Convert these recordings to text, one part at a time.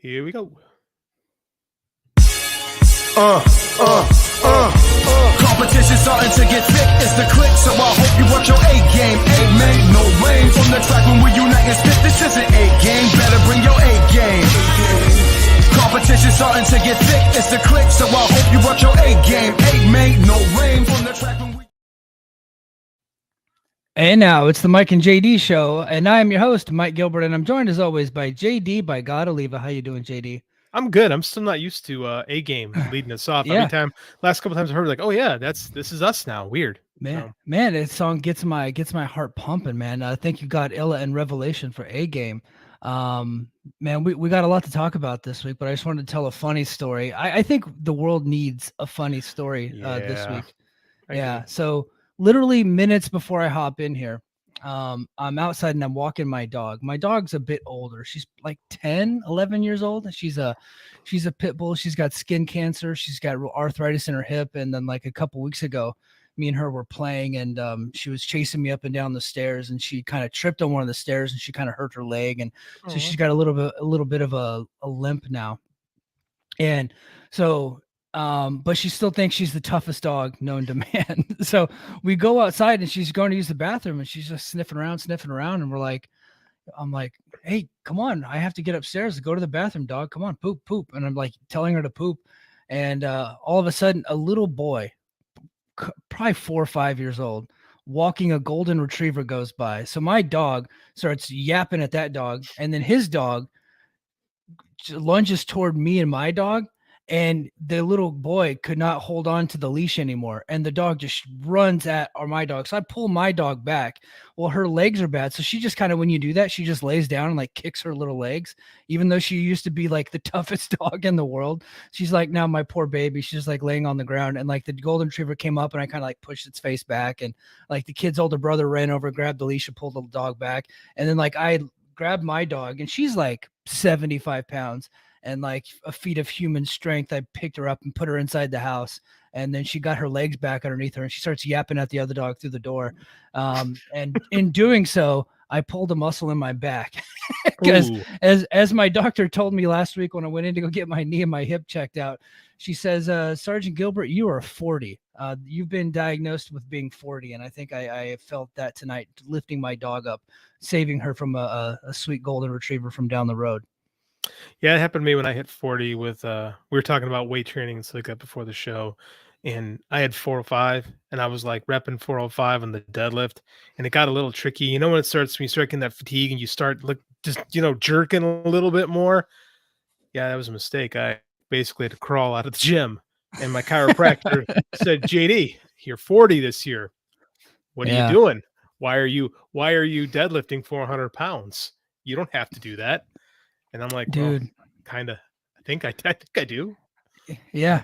Here we go. Competition starting to get thick, it's the click, so I hope you watch your A game. Mate, no rain from the track when we unite and spit. This isn't A game, better bring your A game. Competition starting to get thick, it's the click, so I hope you watch your A game. Mate, no rain from the track when we. And now it's the Mike and JD show, and I am your host, Mike Gilbert, and I'm joined as always by JD by God Oliva. How you doing, JD? I'm good. I'm still not used to A game leading us off. Yeah. Last couple times I heard like, oh yeah, this is us now. Weird. Man, this song gets my heart pumping, man. I think you got Illa and Revelation for A game. Man, we got a lot to talk about this week, but I just wanted to tell a funny story. I think the world needs a funny story this week. Yeah. So literally minutes before I hop in here, I'm outside and I'm walking my dog. My dog's a bit older. She's like 10, 11 years old. She's a pit bull. She's got skin cancer. She's got arthritis in her hip. And then like a couple weeks ago, me and her were playing and she was chasing me up and down the stairs and she kind of tripped on one of the stairs and she kind of hurt her leg. And so she's got a little bit of a limp now. And so but she still thinks she's the toughest dog known to man. So we go outside and she's going to use the bathroom and she's just sniffing around. And I'm like, hey, come on. I have to get upstairs to go to the bathroom, dog. Come on, poop. And I'm like telling her to poop. And all of a sudden a little boy, probably 4 or 5 years old, walking a golden retriever goes by. So my dog starts yapping at that dog. And then his dog lunges toward me and my dog. And the little boy could not hold on to the leash anymore. And the dog just runs at my dog. So I pull my dog back. Well, her legs are bad. So she just kind of, when you do that, she just lays down and like kicks her little legs, even though she used to be like the toughest dog in the world. She's like, now my poor baby, she's just like laying on the ground. And like the golden retriever came up and I kind of like pushed its face back. And like the kid's older brother ran over, grabbed the leash and pulled the dog back. And then like I grabbed my dog and she's like 75 pounds. And like a feat of human strength, I picked her up and put her inside the house. And then she got her legs back underneath her and she starts yapping at the other dog through the door. And in doing so, I pulled a muscle in my back because as my doctor told me last week when I went in to go get my knee and my hip checked out, she says, Sergeant Gilbert, you are 40. You've been diagnosed with being 40. And I think I felt that tonight, lifting my dog up, saving her from a sweet golden retriever from down the road. Yeah, it happened to me when I hit 40 with we were talking about weight training and stuff like that before the show. And I had 405 and I was like repping 405 on the deadlift. And it got a little tricky. You know, when you start getting that fatigue and you start jerking a little bit more. Yeah, that was a mistake. I basically had to crawl out of the gym. And my chiropractor said, JD, you're 40 this year. What are you doing? Why are you deadlifting 400 pounds? You don't have to do that. And I'm like, dude, well, kind of. I think I do. Yeah.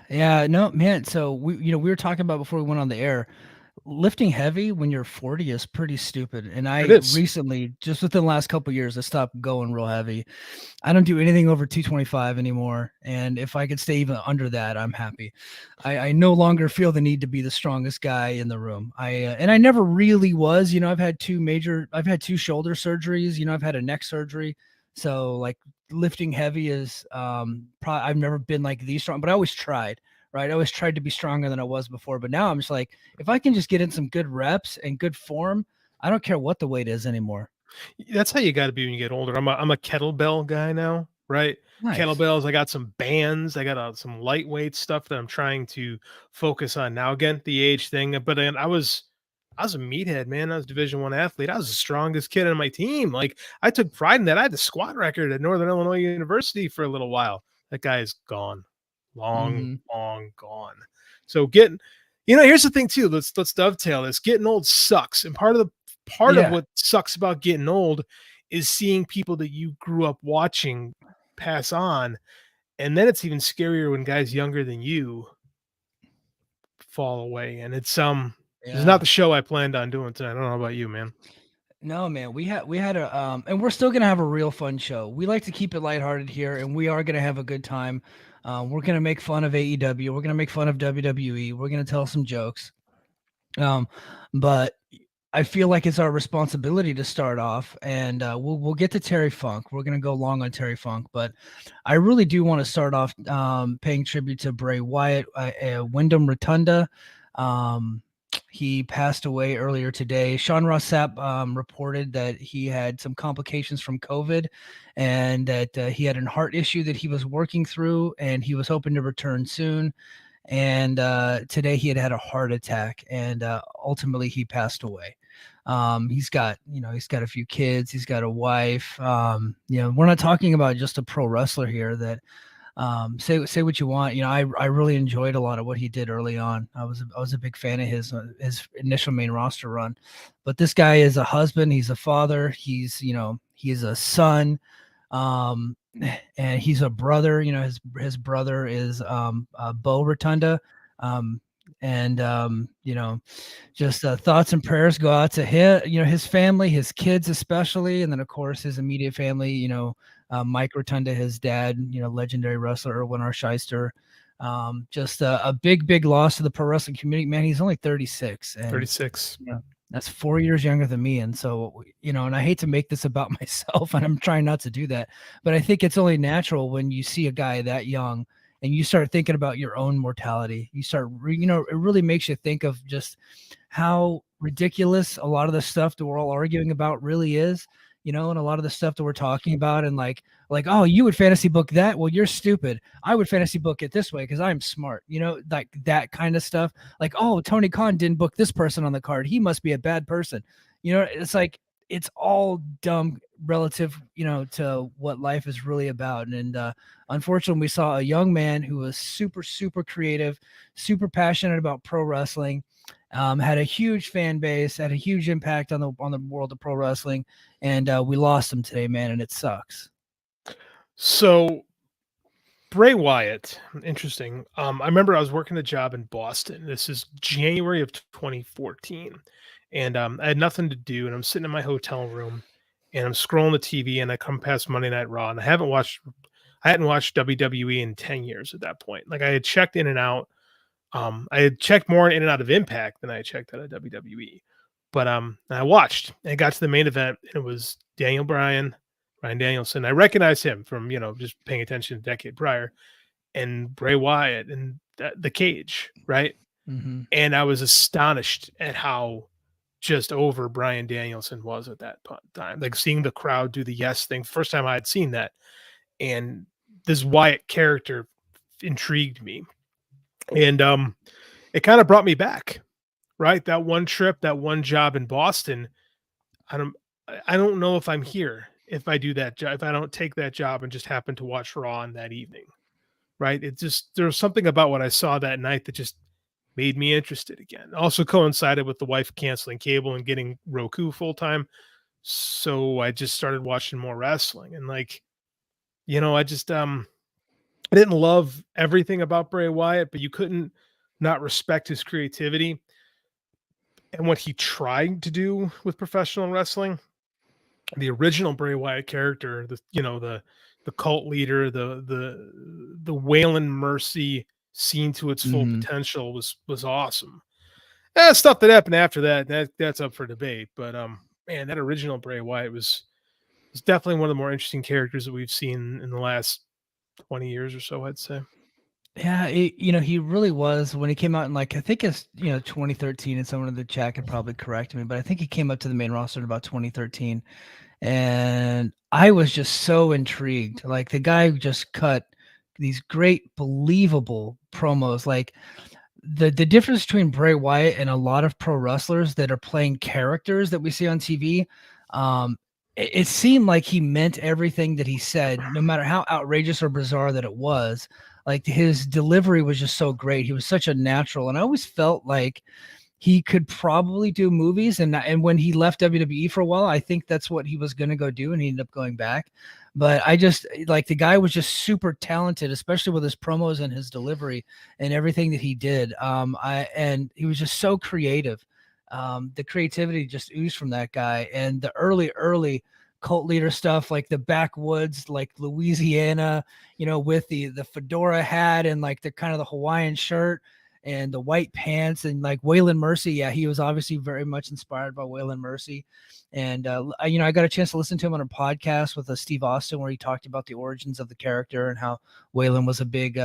No, man. So we were talking about before we went on the air, lifting heavy when you're 40 is pretty stupid. And I recently, just within the last couple of years, I stopped going real heavy. I don't do anything over 225 anymore. And if I could stay even under that, I'm happy. I no longer feel the need to be the strongest guy in the room. And I never really was. I've had two shoulder surgeries. I've had a neck surgery. So like lifting heavy is I've never been like the strong, but I always tried, right? I always tried to be stronger than I was before. But now I'm just like, if I can just get in some good reps and good form, I don't care what the weight is anymore. That's how you got to be when you get older. I'm a kettlebell guy now, right? Nice. Kettlebells. I got some bands. I got some lightweight stuff that I'm trying to focus on now. Again, the age thing, but then I was a meathead, man. I was a Division I athlete. I was the strongest kid on my team. Like I took pride in that. I had the squat record at Northern Illinois University for a little while. That guy is gone, long gone. So here's the thing too. Let's dovetail this. Getting old sucks, and part of what sucks about getting old is seeing people that you grew up watching pass on, and then it's even scarier when guys younger than you fall away. And it's It's not the show I planned on doing tonight. I don't know about you, man. No, man, we had a and we're still gonna have a real fun show. We like to keep it lighthearted here, and we are gonna have a good time. We're gonna make fun of AEW. We're gonna make fun of WWE. We're gonna tell some jokes. But I feel like it's our responsibility to start off, and we'll get to Terry Funk. We're gonna go long on Terry Funk, but I really do want to start off paying tribute to Bray Wyatt, Wyndham Rotunda. Um, he passed away earlier today. Sean Ross Sapp reported that he had some complications from COVID, and that he had a heart issue that he was working through, and he was hoping to return soon. And today he had a heart attack, and ultimately he passed away. He's got a few kids, he's got a wife. We're not talking about just a pro wrestler here. That say what you want. I really enjoyed a lot of what he did early on. I was a big fan of his initial main roster run. But this guy is a husband, he's a father, he's a son. And he's a brother. His brother is Bo Rotunda. And just thoughts and prayers go out to him, his family, his kids especially, and then of course his immediate family. Mike Rotunda, his dad, legendary wrestler Erwin R. Shyster. Just a big loss to the pro wrestling community. Man, he's only 36. And 36. that's 4 years younger than me. And so, and I hate to make this about myself, and I'm trying not to do that, but I think it's only natural when you see a guy that young and you start thinking about your own mortality. You start, it really makes you think of just how ridiculous a lot of the stuff that we're all arguing about really is, and a lot of the stuff that we're talking about, and like, oh, you would fantasy book that? Well, you're stupid. I would fantasy book it this way because I'm smart, like that kind of stuff. Like, oh, Tony Khan didn't book this person on the card, he must be a bad person. It's like, it's all dumb relative, to what life is really about. And unfortunately, we saw a young man who was super, super creative, super passionate about pro wrestling, had a huge fan base, had a huge impact on the world of pro wrestling, and we lost him today, man, and it sucks. So Bray Wyatt, interesting. I remember I was working a job in Boston. This is January of 2014, and I had nothing to do, and I'm sitting in my hotel room, and I'm scrolling the TV, and I come past Monday Night Raw, and I hadn't watched WWE in 10 years at that point. Like, I had checked in and out. I had checked more in and out of Impact than I had checked out of WWE. But I watched, and it got to the main event, and it was Ryan Danielson. I recognized him from, just paying attention a decade prior, and Bray Wyatt and the cage, right? Mm-hmm. And I was astonished at how just over Bryan Danielson was at that time. Like, seeing the crowd do the yes thing, first time I had seen that. And this Wyatt character intrigued me. And it kind of brought me back, right? That one trip, that one job in Boston. I don't know if I'm here if I do that job, if I don't take that job and just happen to watch Raw on that evening, right? It just, there was something about what I saw that night that just made me interested again. Also coincided with the wife canceling cable and getting Roku full time. So I just started watching more wrestling, and like, I just, I didn't love everything about Bray Wyatt, but you couldn't not respect his creativity and what he tried to do with professional wrestling. The original Bray Wyatt character, the cult leader, the Waylon Mercy seen to its full potential was awesome. Stuff that happened after that's up for debate. But man, that original Bray Wyatt was definitely one of the more interesting characters that we've seen in the last 20 years or so, I'd say. Yeah, he really was. When he came out in, like, I think it's 2013, and someone in the chat could probably correct me, but I think he came up to the main roster in about 2013, and I was just so intrigued. Like, the guy just cut these great, believable promos. Like, the difference between Bray Wyatt and a lot of pro wrestlers that are playing characters that we see on TV, it seemed like he meant everything that he said, no matter how outrageous or bizarre that it was. Like, his delivery was just so great. He was such a natural, and I always felt like he could probably do movies. And when he left WWE for a while, I think that's what he was going to go do, and he ended up going back. But I just, like, the guy was just super talented, especially with his promos and his delivery and everything that he did. And he was just so creative. The creativity just oozed from that guy. And the early cult leader stuff, like the backwoods, like Louisiana, with the fedora hat and like the kind of the Hawaiian shirt. and the white pants and like Waylon Mercy. Yeah, he was obviously very much inspired by Waylon Mercy. And I got a chance to listen to him on a podcast with Steve Austin where he talked about the origins of the character and how Waylon was a big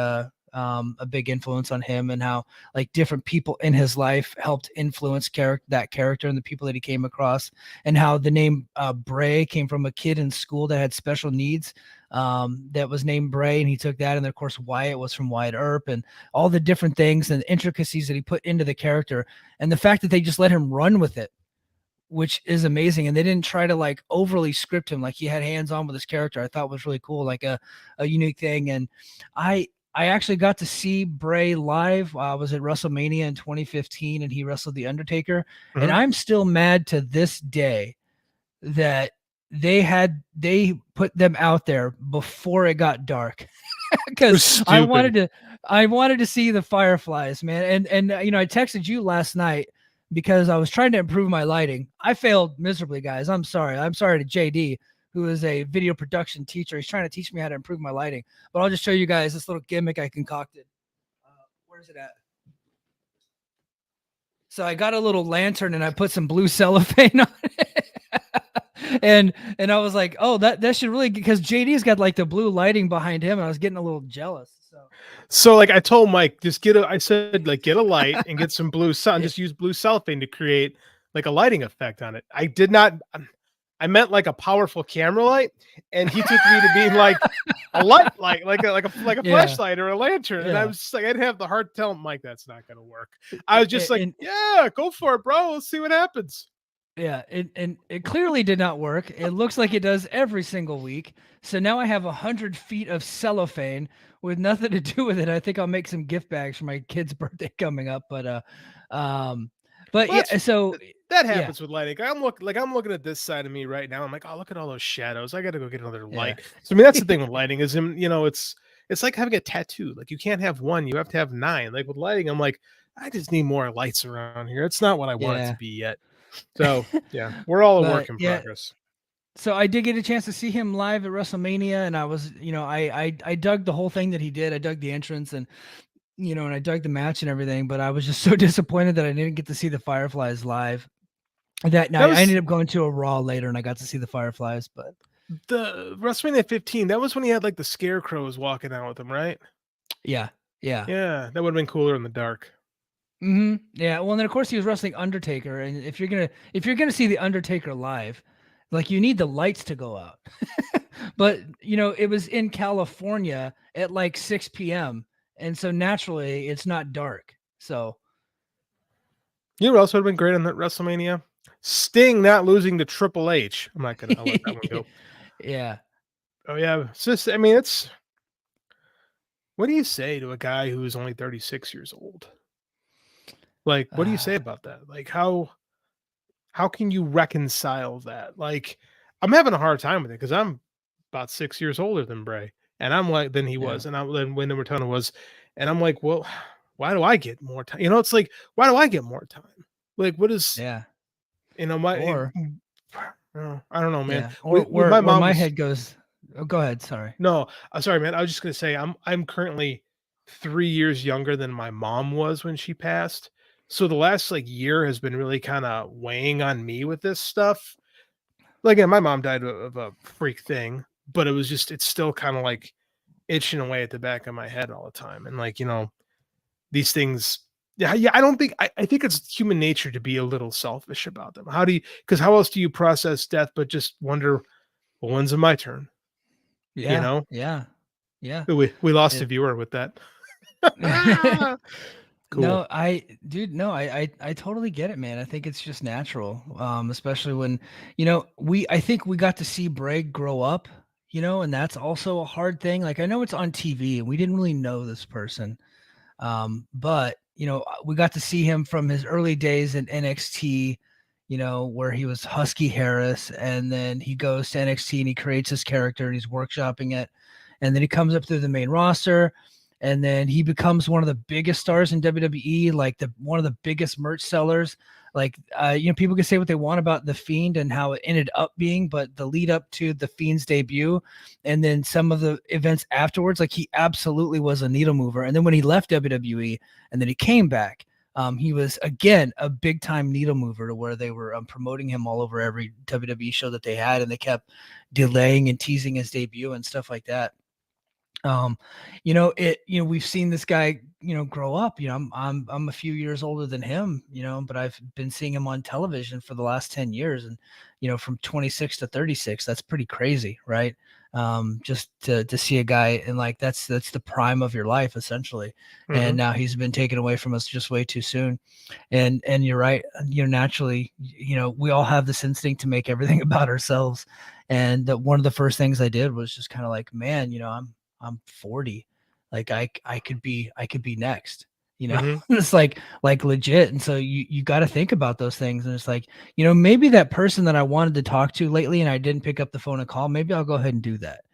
influence on him, and how like different people in his life helped influence that character and the people that he came across, and how the name Bray came from a kid in school that had special needs that was named Bray, and he took that. And then of course Wyatt was from Wyatt Earp, and all the different things and intricacies that he put into the character, and the fact that they just let him run with it, which is amazing. And they didn't try to like overly script him. Like he had hands on with his character. I thought was really cool, like a unique thing. And I actually got to see Bray live. I was at WrestleMania in 2015 and he wrestled The Undertaker. Mm-hmm. And I'm still mad to this day that they put them out there before it got dark. Because I wanted to see the Fireflies, man. And I texted you last night because I was trying to improve my lighting. I failed miserably, guys. I'm sorry. I'm sorry to JD, who is a video production teacher. He's trying to teach me how to improve my lighting. But I'll just show you guys this little gimmick I concocted. Where's it at? So I got a little lantern and I put some blue cellophane on it. and I was like, oh, that should really, because JD's got like the blue lighting behind him, and I was getting a little jealous. So like I told Mike, I said like get a light and get some blue sun, just use blue cellophane to create like a lighting effect on it. I meant like a powerful camera light, and he took me to being like a light, like a flashlight or a lantern. And I was just like, I didn't have the heart to tell him, Mike, that's not going to work. I was just yeah, go for it, bro. Let's see what happens. Yeah, it clearly did not work. It looks like it does every single week. So now I have 100 feet of cellophane with nothing to do with it. I think I'll make some gift bags for my kid's birthday coming up. But so that happens with lighting. I'm looking at this side of me right now. I'm like, oh, look at all those shadows. I got to go get another light. So I mean, that's the thing with lighting is, it's like having a tattoo. Like you can't have one, you have to have 9. Like with lighting, I'm like, I just need more lights around here. It's not what I want it to be yet. So yeah, we're all a work in progress. So I did get a chance to see him live at WrestleMania, and I was, I dug the whole thing that he did. I dug the entrance and I dug the match and everything, but I was just so disappointed that I didn't get to see the Fireflies live that night. I ended up going to a Raw later and I got to see the Fireflies, but the WrestleMania 15, that was when he had like the scarecrows walking out with him, right? Yeah. That would have been cooler in the dark. Mm-hmm. Yeah. Well, and then of course he was wrestling Undertaker, and if you're gonna see the Undertaker live, like you need the lights to go out. But it was in California at like 6 p.m. and so naturally it's not dark. So you know what else would have been great on that WrestleMania? Sting not losing to Triple H. I'll let that one go. Yeah. Oh yeah. It's just, I mean, what do you say to a guy who's only 36 years old? Like, what do you say about that? Like, how can you reconcile that? Like, I'm having a hard time with it because I'm about 6 years older than Bray, and I'm like, than he was, and then when Rotunda was, and I'm like, well, why do I get more time? It's like, why do I get more time? Like, what is? Yeah. I don't know, man. Yeah. Or my head goes. Oh, go ahead. Sorry. No, I'm sorry, man. I was just gonna say I'm currently 3 years younger than my mom was when she passed. So the last year has been really kind of weighing on me with this stuff. Like, again, my mom died of a freak thing, but it's still kind of like itching away at the back of my head all the time. And these things, I think it's human nature to be a little selfish about them. Because how else do you process death but just wonder, well, when's it my turn? Yeah. Yeah. We lost a viewer with that. Cool. No, I totally get it, man. I think it's just natural. Especially when, I think we got to see Bray grow up, and that's also a hard thing. Like, I know it's on TV and we didn't really know this person. But we got to see him from his early days in NXT, where he was Husky Harris, and then he goes to NXT and he creates his character and he's workshopping it. And then he comes up through the main roster. and then he becomes one of the biggest stars in WWE, like one of the biggest merch sellers. Like, people can say what they want about the Fiend and how it ended up being, but the lead up to the Fiend's debut, and then some of the events afterwards, like he absolutely was a needle mover. And then when he left WWE, and then he came back, he was again a big time needle mover, to where they were promoting him all over every WWE show that they had, and they kept delaying and teasing his debut and stuff like that. We've seen this guy, grow up. I'm a few years older than him, but I've been seeing him on television for the last 10 years, and from 26 to 36, that's pretty crazy, right? Just to see a guy, and like that's the prime of your life, essentially. And now he's been taken away from us just way too soon. And you're right, naturally, we all have this instinct to make everything about ourselves. And one of the first things I did was just kind of like, man, I'm 40. Like I could be next, It's like legit. And so you got to think about those things. And it's like, maybe that person that I wanted to talk to lately and I didn't pick up the phone and call, maybe I'll go ahead and do that,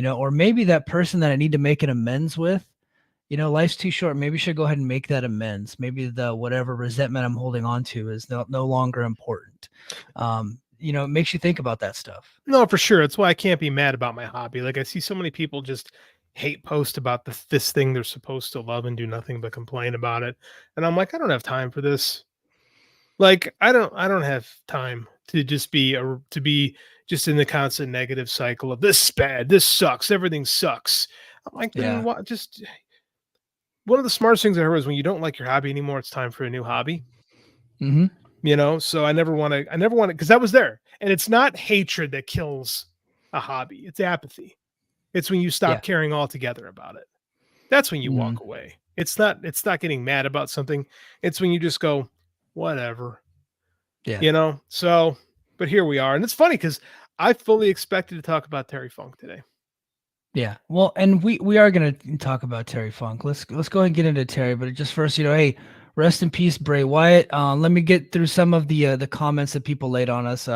or maybe that person that I need to make an amends with, life's too short. Maybe I should go ahead and make that amends. Maybe the whatever resentment I'm holding on to is no longer important. It makes you think about that stuff. No, for sure. That's why I can't be mad about my hobby. Like I see so many people just hate post about this thing they're supposed to love and do nothing but complain about it. And I'm like, I don't have time for this. Like I don't have time to just be just in the constant negative cycle of this is bad, this sucks, everything sucks. I'm like, then what? Just one of the smartest things I heard was when you don't like your hobby anymore, it's time for a new hobby. So I never want to, because that was there. And it's not hatred that kills a hobby. It's apathy. It's when you stop caring altogether about it. That's when you walk away. It's not getting mad about something. It's when you just go, whatever, so, but here we are. And it's funny because I fully expected to talk about Terry Funk today. Yeah. Well, and we are going to talk about Terry Funk. Let's go ahead and get into Terry, but just first, hey, rest in peace, Bray Wyatt. Let me get through some of the comments that people laid on us.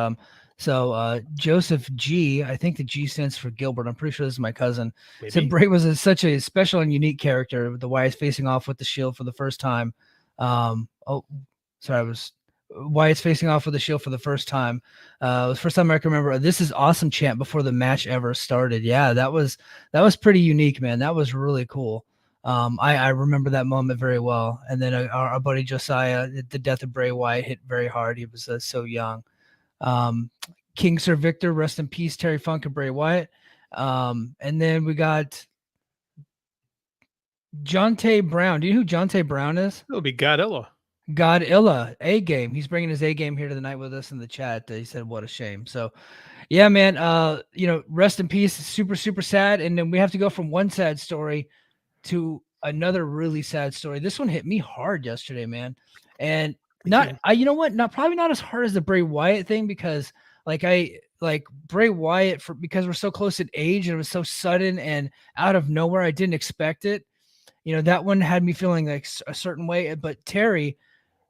So Joseph G, I think the G stands for Gilbert. I'm pretty sure this is my cousin. Maybe. Said Bray was such a special and unique character. The Wyatt's facing off with the Shield for the first time. Wyatt's facing off with the Shield for the first time. It was the first time I can remember. This is awesome chant before the match ever started. Yeah, that was pretty unique, man. That was really cool. I remember that moment very well. And then our buddy Josiah, the death of Bray Wyatt hit very hard. He was so young. King Sir Victor, rest in peace, Terry Funk and Bray Wyatt. And then we got Jonte Brown. Do you know who Jonte Brown is? It'll be Godilla. Godilla, A game. He's bringing his A game here tonight with us in the chat. He said, "What a shame." So, yeah, man. Rest in peace. Super, super sad. And then we have to go from one sad story to another really sad story. This one hit me hard yesterday, man. And probably not as hard as the Bray Wyatt thing, because Bray Wyatt because we're so close in age and it was so sudden and out of nowhere. I didn't expect it. That one had me feeling like a certain way. But Terry,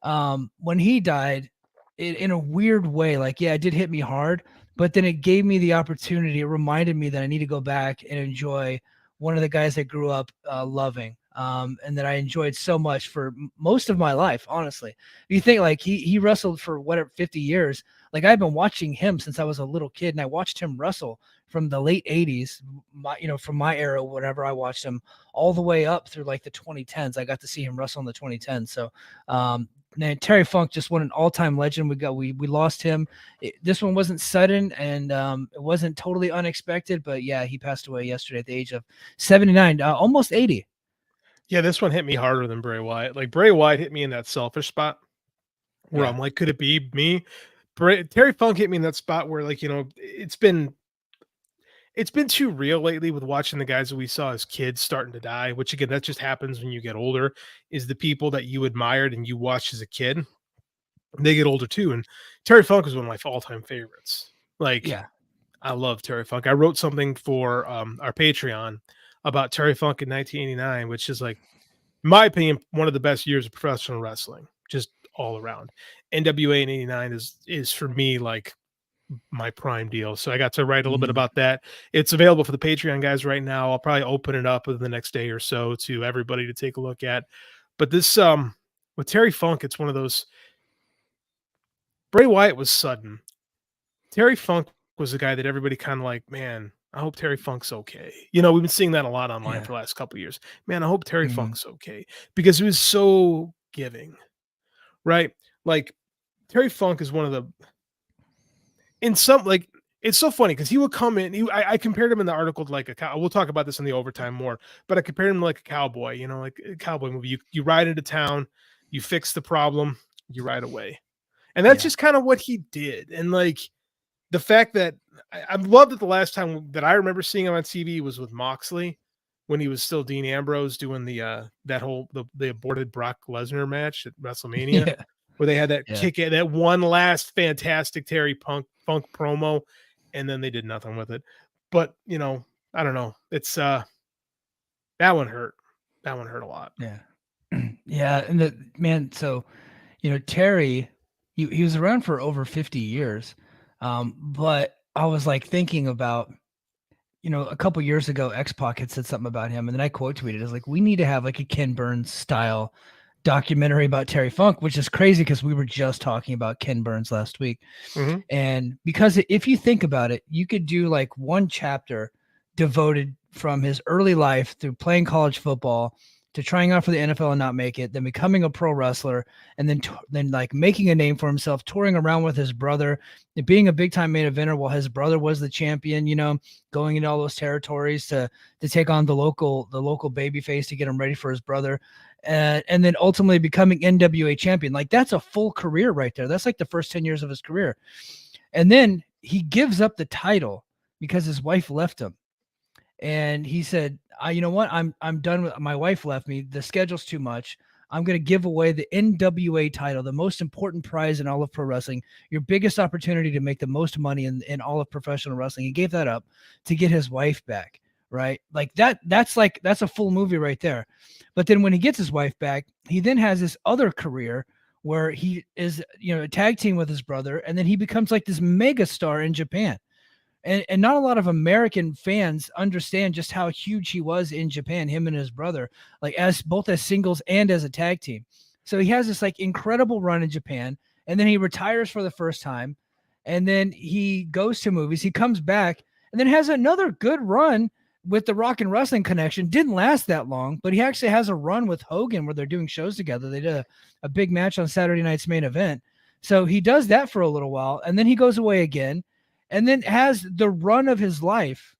when he died, in a weird way, it did hit me hard, but then it gave me the opportunity. It reminded me that I need to go back and enjoy one of the guys I grew up loving, and that I enjoyed so much for most of my life. Honestly, you think he wrestled for 50 years. I've been watching him since I was a little kid, and I watched him wrestle from the late 80s, from my era, whenever I watched him, all the way up through the 2010s. I got to see him wrestle in the 2010s. So, man, Terry Funk just won an all-time legend. We lost him. This one wasn't sudden, and it wasn't totally unexpected, but yeah, he passed away yesterday at the age of 79, almost 80. Yeah, this one hit me harder than Bray Wyatt. Bray Wyatt hit me in that selfish spot where I'm like, could it be me? Terry Funk hit me in that spot where it's been too real lately with watching the guys that we saw as kids starting to die, which again, that just happens when you get older, is the people that you admired and you watched as a kid, they get older too. And Terry Funk was one of my all-time favorites. I love Terry Funk. I wrote something for our Patreon about Terry Funk in 1989, which is in my opinion, one of the best years of professional wrestling, just all around. NWA in 89 is for me my Prime deal. So I got to write a little bit about that. It's available for the Patreon guys right now. I'll probably open it up within the next day or so to everybody to take a look at. But this with Terry Funk, it's one of those. Bray Wyatt was sudden. Terry Funk was the guy that everybody kind of like, man, I hope Terry Funk's okay. You know, we've been seeing that a lot online for the last couple of years. Man, I hope Terry Funk's okay because he was so giving, right? Like Terry Funk is one of the in some like it's so funny because he would come in. I compared him in the article to like a cow. We'll talk about this in the overtime more, but I compared him to like a cowboy. You know, like a cowboy movie. You ride into town, you fix the problem, you ride away, and that's just kind of what he did. And like the fact that I love that the last time that I remember seeing him on TV was with Moxley when he was still Dean Ambrose doing the that whole the aborted Brock Lesnar match at WrestleMania. Yeah. Where they had that kick at that one last fantastic Terry Funk promo, and then they did nothing with it. But you know, I don't know. It's that one hurt. That one hurt a lot. Yeah. Yeah. And the man, so you know, Terry, he was around for over 50 years. But I was like thinking about, you know, a couple years ago, X-Pac had said something about him, and then I quote tweeted, "It's like we need to have like a Ken Burns style documentary about Terry Funk," which is crazy because we were just talking about Ken Burns last week. And because if you think about it, you could do like one chapter devoted from his early life through playing college football to trying out for the NFL and not make it, then becoming a pro wrestler, and then like making a name for himself, touring around with his brother, and being a big time main eventer while his brother was the champion, you know, going into all those territories to take on the local baby face to get him ready for his brother. And then ultimately becoming NWA champion. Like that's a full career right there. That's like the first 10 years of his career. And then he gives up the title because his wife left him. And he said, you know what? I'm done with my wife left me. The schedule's too much. I'm going to give away the NWA title, the most important prize in all of pro wrestling, your biggest opportunity to make the most money in all of professional wrestling. He gave that up to get his wife back. Right. Like that's a full movie right there. But then when he gets his wife back, he then has this other career where he is, you know, a tag team with his brother. And then he becomes like this mega star in Japan. And not a lot of American fans understand just how huge he was in Japan, him and his brother, like as both as singles and as a tag team. So he has this like incredible run in Japan, and then he retires for the first time. And then he goes to movies. He comes back and then has another good run with the Rock and Wrestling Connection. Didn't last that long, but he actually has a run with Hogan where they're doing shows together. They did a big match on Saturday night's Main Event. So he does that for a little while, and then he goes away again, and then has the run of his life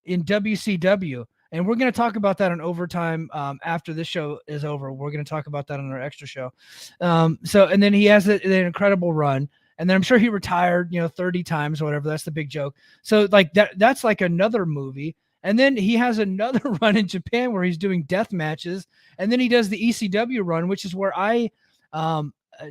in WCW. And we're going to talk about that on Overtime after this show is over. We're going to talk about that on our extra show. And then he has an incredible run. And then I'm sure he retired, 30 times or whatever. That's the big joke. So like that's like another movie. And then he has another run in Japan where he's doing death matches. And then he does the ECW run, which is where I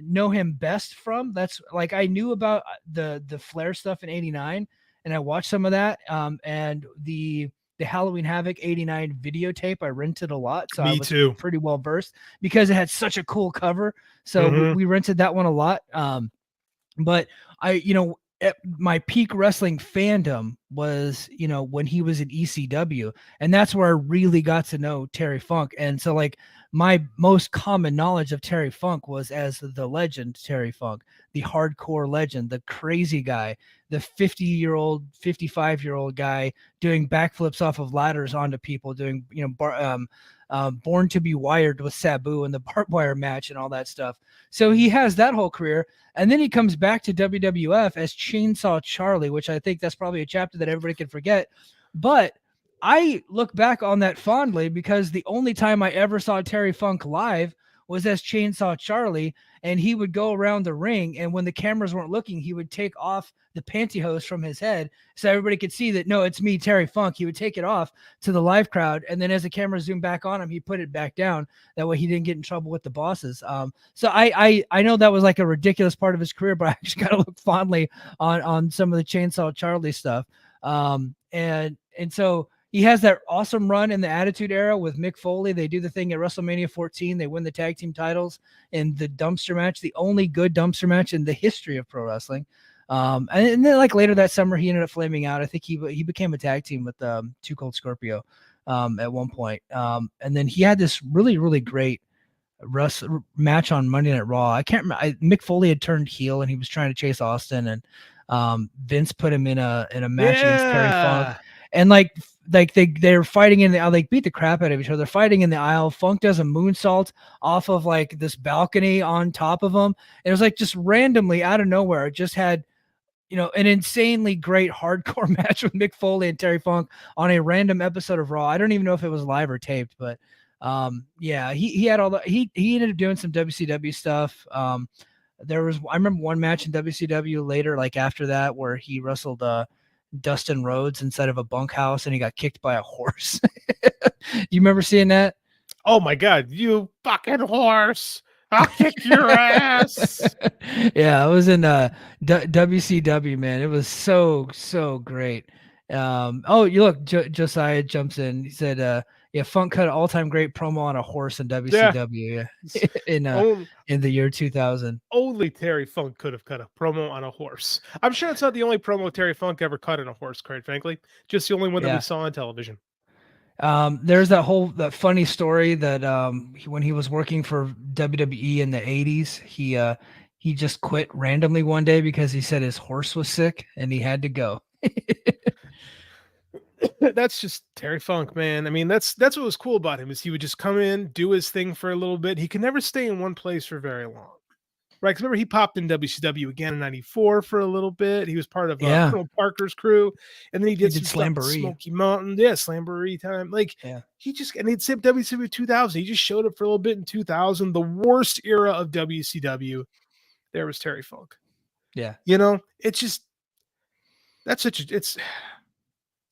know him best from. That's like, I knew about the Flair stuff in 89 and I watched some of that. And the Halloween Havoc 89 videotape, I rented a lot. So I was too. Pretty well versed because it had such a cool cover. So we rented that one a lot. But at my peak wrestling fandom was, when he was in ECW, and that's where I really got to know Terry Funk. And so like my most common knowledge of Terry Funk was as the legend Terry Funk, the hardcore legend, the crazy guy, the 50-year-old, 55-year-old guy doing backflips off of ladders onto people, doing, Born to be Wired with Sabu and the barbed wire match and all that stuff. So he has that whole career. And then he comes back to WWF as Chainsaw Charlie, which I think that's probably a chapter that everybody can forget. But I look back on that fondly because the only time I ever saw Terry Funk live was as Chainsaw Charlie, and he would go around the ring, and when the cameras weren't looking, he would take off the pantyhose from his head so everybody could see that, no, it's me, Terry Funk. He would take it off to the live crowd, and then as the camera zoomed back on him, he put it back down. That way he didn't get in trouble with the bosses. So I know that was like a ridiculous part of his career, but I actually got to look fondly on some of the Chainsaw Charlie stuff. And so he has that awesome run in the Attitude Era with Mick Foley. They do the thing at WrestleMania 14. They win the tag team titles in the dumpster match, the only good dumpster match in the history of pro wrestling. And then like later that summer, he ended up flaming out. I think he became a tag team with Too Cold Scorpio at one point. And then he had this really great match on Monday Night Raw. I can't remember. Mick Foley had turned heel and he was trying to chase Austin, and Vince put him in a match against Terry Funk. And like they're fighting in the aisle, like beat the crap out of each other. They're fighting in the aisle. Funk does a moonsault off of like this balcony on top of him. It was like just randomly out of nowhere. It just had, an insanely great hardcore match with Mick Foley and Terry Funk on a random episode of Raw. I don't even know if it was live or taped, but yeah, he had all the he ended up doing some WCW stuff. I remember one match in WCW later, like after that, where he wrestled Dustin Rhodes inside of a bunkhouse and he got kicked by a horse. You remember seeing that? Oh my God, you fucking horse. I'll kick your ass. Yeah, I was in WCW, man. It was so great. Oh, you look, Josiah jumps in. He said, yeah, Funk cut an all-time great promo on a horse in WCW in the year 2000. Only Terry Funk could have cut a promo on a horse. I'm sure it's not the only promo Terry Funk ever cut on a horse, quite frankly. Just the only one that we saw on television. There's that funny story that when he was working for WWE in the 80s, he just quit randomly one day because he said his horse was sick and he had to go. That's just Terry Funk, man. I mean, that's what was cool about him, is he would just come in, do his thing for a little bit. He could never stay in one place for very long. Right, because remember he popped in WCW again in '94 for a little bit. He was part of Colonel Parker's crew, and then he did some Slamboree, Smoky Mountain, Slamboree time. Like he just, and he'd said WCW 2000. He just showed up for a little bit in 2000, the worst era of WCW. There was Terry Funk. Yeah, it's just this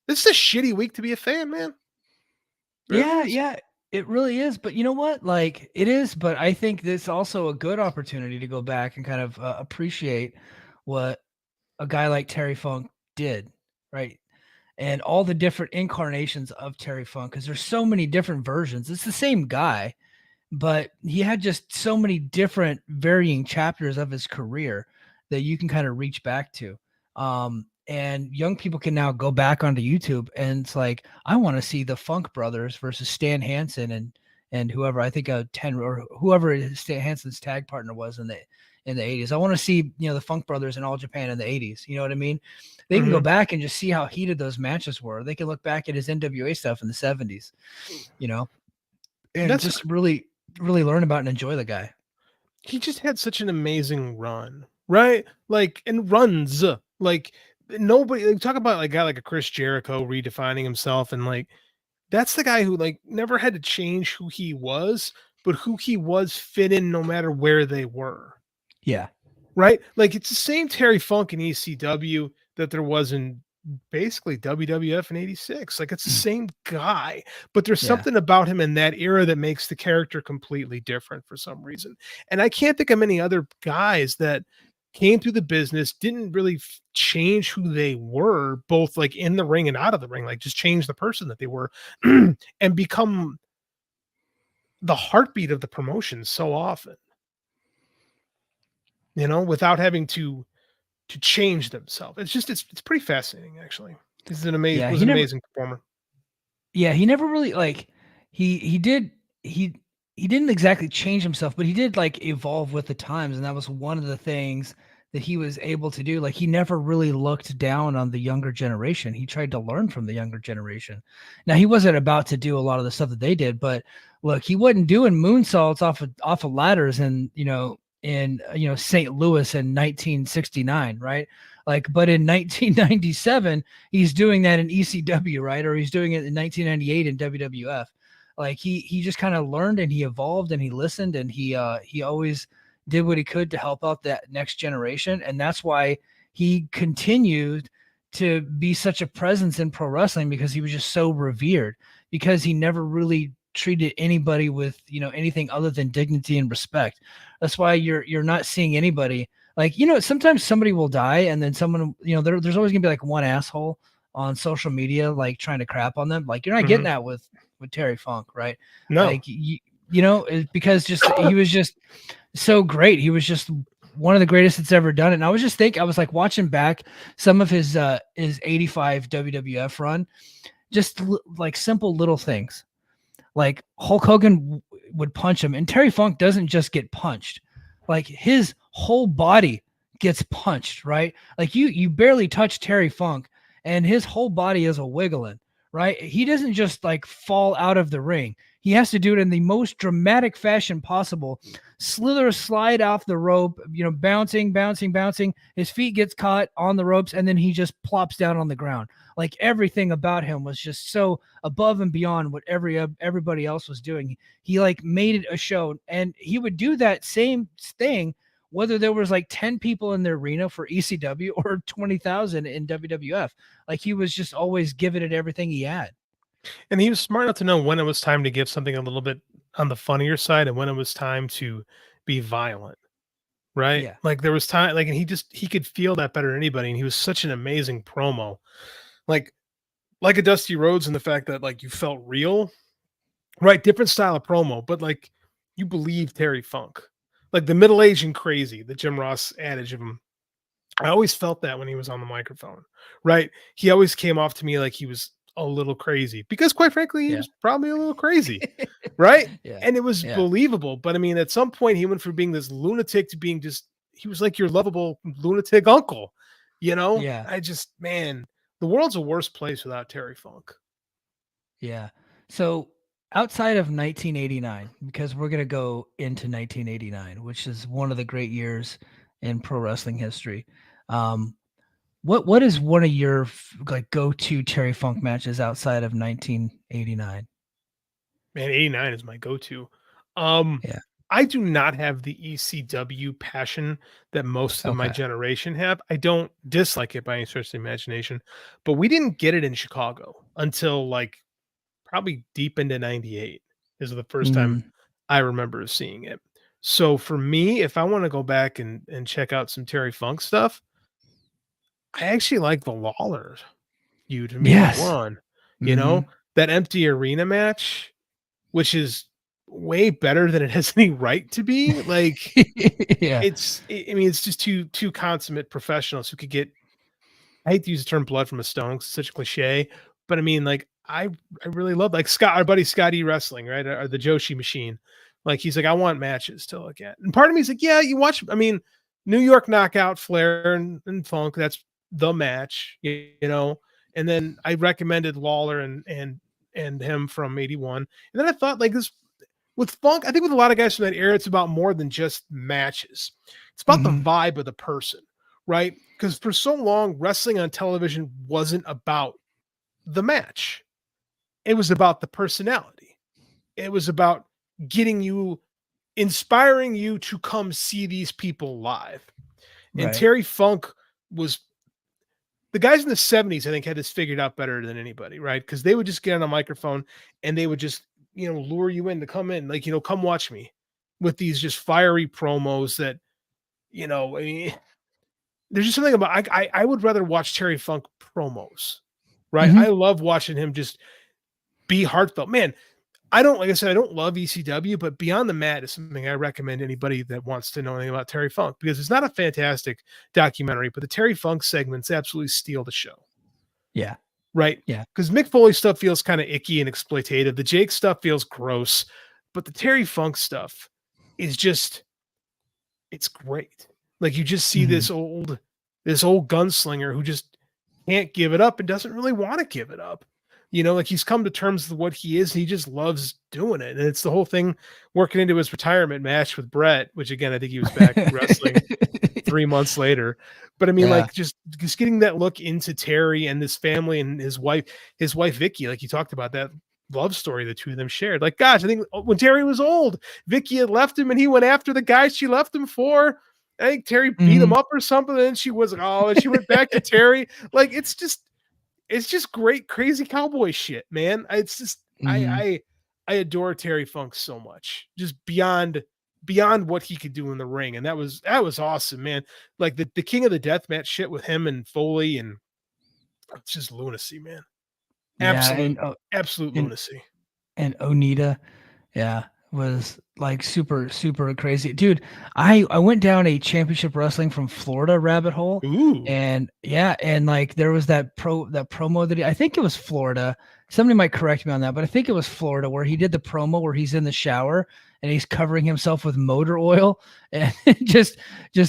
is a shitty week to be a fan, man. Really? Yeah. It really is, but you know what? Like it is, but I think this also a good opportunity to go back and kind of appreciate what a guy like Terry Funk did, right? And all the different incarnations of Terry Funk, because there's so many different versions. It's the same guy, but he had just so many different varying chapters of his career that you can kind of reach back to. And young people can now go back onto YouTube and it's like, I want to see the Funk brothers versus Stan Hansen and whoever, I think 10 or whoever Stan Hansen's tag partner was in the 80s. I want to see, the Funk brothers in All Japan in the 80s. You know what I mean? They can go back and just see how heated those matches were. They can look back at his NWA stuff in the 70s, and that's just really, really learn about and enjoy the guy. He just had such an amazing run, right? Like, and runs, like, nobody talk about like a guy like a Chris Jericho redefining himself, and like that's the guy who like never had to change who he was, but who he was fit in no matter where they were. Yeah. Right? Like it's the same Terry Funk in ECW that there was in basically WWF in 86. Like it's the same guy, but there's something about him in that era that makes the character completely different for some reason. And I can't think of many other guys that came through the business, didn't really change who they were, both like in the ring and out of the ring, like just change the person that they were and become the heartbeat of the promotion so often, without having to change themselves. It's just, it's pretty fascinating, actually. He's an amazing, amazing performer. Yeah. He never really like, he didn't exactly change himself, but he did like evolve with the times. And that was one of the things that he was able to do. Like he never really looked down on the younger generation. He tried to learn from the younger generation. Now he wasn't about to do a lot of the stuff that they did, but look, he wasn't doing moonsaults off of ladders and, in St. Louis in 1969. Right. Like, but in 1997, he's doing that in ECW, right? Or he's doing it in 1998 in WWF. Like he just kind of learned and he evolved and he listened and he always did what he could to help out that next generation. And that's why he continued to be such a presence in pro wrestling, because he was just so revered, because he never really treated anybody with, anything other than dignity and respect. That's why you're not seeing anybody like, sometimes somebody will die and then someone, there's always gonna be like one asshole on social media, like trying to crap on them. Like you're not getting that with Terry Funk, right? No, like because just he was just so great. He was just one of the greatest that's ever done it. And I was just thinking, I was like watching back some of his 85 WWF run, just like simple little things. Like Hulk Hogan would punch him, and Terry Funk doesn't just get punched. Like his whole body gets punched, right? Like you barely touch Terry Funk, and his whole body is a wiggling, right? He doesn't just like fall out of the ring. He has to do it in the most dramatic fashion possible. Slide off the rope, bouncing, bouncing, bouncing. His feet gets caught on the ropes, and then he just plops down on the ground. Like everything about him was just so above and beyond what everybody else was doing. He like made it a show, and he would do that same thing whether there was like 10 people in the arena for ECW or 20,000 in WWF. Like he was just always giving it everything he had. And he was smart enough to know when it was time to give something a little bit on the funnier side and when it was time to be violent. Right? Yeah. Like there was time, like, and he could feel that better than anybody. And he was such an amazing promo. Like a Dusty Rhodes, and the fact that like you felt real, right? Different style of promo, but like you believe Terry Funk, like the middle-aged and crazy, the Jim Ross adage of him. I always felt that when he was on the microphone, right? He always came off to me like he was a little crazy because, quite frankly, he Yeah. was probably a little crazy, right? Yeah. And it was Yeah. believable. But I mean, at some point, he went from being this lunatic to being he was like your lovable lunatic uncle, Yeah. Man, the world's a worse place without Terry Funk. Yeah. So outside of 1989, because we're going to go into 1989, which is one of the great years in pro wrestling history. What is one of your like go-to Terry Funk matches outside of 1989? Man, 89 is my go-to. Yeah. I do not have the ECW passion that most of my Okay. generation have. I don't dislike it by any stretch of the imagination, but we didn't get it in Chicago until like probably deep into 98 is the first time Mm, I remember seeing it. So for me, if I want to go back and check out some Terry Funk stuff, I actually like the Lawler feud from yes. 81. Mm-hmm. That empty arena match, which is way better than it has any right to be. Like Yeah. I mean, it's just two consummate professionals who could get, I hate to use the term blood from a stone, it's such a cliche, but I mean, like, I really love like our buddy Scotty Wrestling, right? Or the Joshi Machine. Like, he's like, I want matches to look at. And part of me is like, yeah, you watch, I mean, New York Knockout, Flair and Funk, that's the match, And then I recommended Lawler and him from 81. And then I thought, like, this with Funk, I think with a lot of guys from that era, it's about more than just matches. It's about the vibe of the person, right? Because for so long, wrestling on television wasn't about the match. It was about the personality. It was about inspiring you to come see these people live. And Right. Terry Funk was, the guys in the 70s, I think, had this figured out better than anybody, right? Because they would just get on a microphone and they would just, lure you in to come in, like, come watch me with these just fiery promos that, I mean, there's just something about, I would rather watch Terry Funk promos, right? Mm-hmm. I love watching him just be heartfelt. Man, like I said, I don't love ECW, but Beyond the Mat is something I recommend anybody that wants to know anything about Terry Funk, because it's not a fantastic documentary, but the Terry Funk segments absolutely steal the show. Yeah. Right? Yeah. Because Mick Foley stuff feels kind of icky and exploitative. The Jake stuff feels gross, but the Terry Funk stuff is just, it's great. Like, you just see this old gunslinger who just can't give it up and doesn't really want to give it up. Like, he's come to terms with what he is. And he just loves doing it. And it's the whole thing working into his retirement match with Brett, which again, I think he was back wrestling 3 months later. But I mean, like, just getting that look into Terry and his family and his wife Vicky, like you talked about that love story the two of them shared. Like, gosh, I think when Terry was old, Vicky had left him and he went after the guy she left him for. I think Terry beat him up or something. And she was like, oh, and she went back to Terry. Like, it's just great, crazy cowboy shit, man. It's just, I adore Terry Funk so much, just beyond what he could do in the ring. And that was awesome, man. Like the King of the Deathmatch shit with him and Foley, and it's just lunacy, man. Absolute lunacy. And Onita. Yeah. was like super crazy, dude. I went down a championship wrestling from Florida rabbit hole, Ooh. and yeah, and like there was that promo that I think it was Florida. Somebody might correct me on that, but I think it was Florida where he did the promo where he's in the shower and he's covering himself with motor oil and just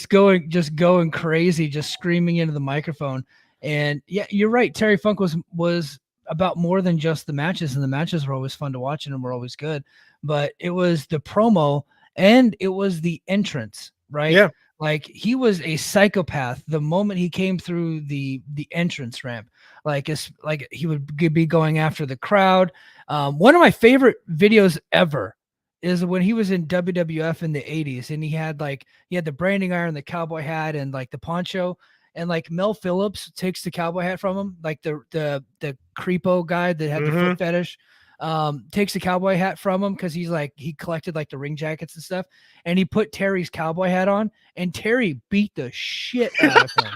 going crazy, just screaming into the microphone. And yeah, you're right. Terry Funk was about more than just the matches, and the matches were always fun to watch and were always good, but it was the promo and it was the entrance, right? Yeah. Like he was a psychopath the moment he came through the entrance ramp. Like it's like he would be going after the crowd. One of my favorite videos ever is when he was in WWF in the 80s and he had the branding iron, the cowboy hat, and like the poncho. And like Mel Phillips takes the cowboy hat from him, like the creepo guy that had the Mm-hmm. foot fetish, takes the cowboy hat from him because he collected like the ring jackets and stuff, and he put Terry's cowboy hat on, and Terry beat the shit out of him.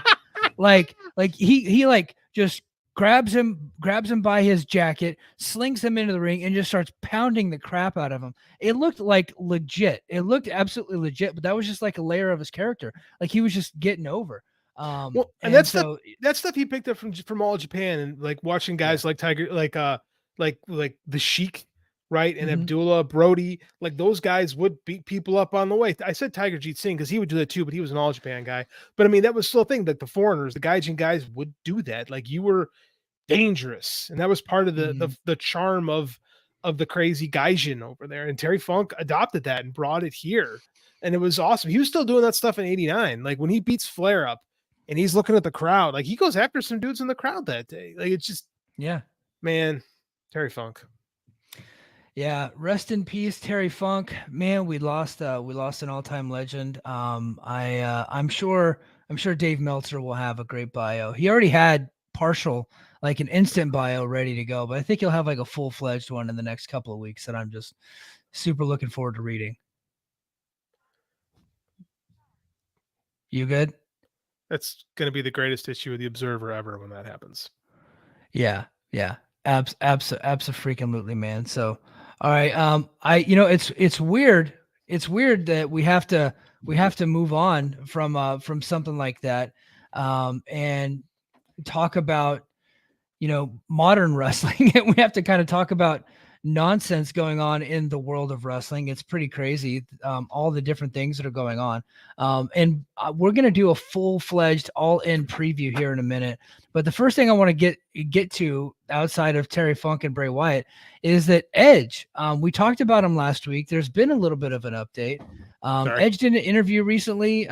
like he like just grabs him by his jacket, slings him into the ring, and just starts pounding the crap out of him. It looked like legit. It looked absolutely legit, but that was just like a layer of his character. Like he was just getting over. Well, and And so that's stuff he picked up from all Japan, and like watching yeah. guys like Tiger, like the Sheik, right, and Mhm. Abdullah Brody, like those guys would beat people up on the way. I said Tiger Jeet Singh because he would do that too, but he was an all Japan guy. But I mean, that was still a thing. Like the foreigners, the Gaijin guys would do that. Like you were dangerous, and that was part of the Mhm. the charm of the crazy Gaijin over there. And Terry Funk adopted that and brought it here, and it was awesome. He was still doing that stuff in '89. Like when he beats Flair up, and he's looking at the crowd, like he goes after some dudes in the crowd that day. Like it's just, Yeah. man, Terry Funk. Yeah, rest in peace, Terry Funk. Man, we lost an all-time legend. I'm sure Dave Meltzer will have a great bio. He already had partial, like an instant bio ready to go, but I think he'll have like a full-fledged one in the next couple of weeks that I'm just super looking forward to reading. You good? That's going to be the greatest issue of the Observer ever when that happens. Yeah, yeah. Freaking man. So, all right. It's weird. It's weird that we have to move on from something like that, and talk about modern wrestling. And we have to kind of talk about nonsense going on in the world of wrestling. It's pretty crazy, all the different things that are going on. And we're going to do a full-fledged all-in preview here in a minute. But the first thing I want to get to outside of Terry Funk and Bray Wyatt is that Edge, we talked about him last week. There's been a little bit of an update. Edge did an interview recently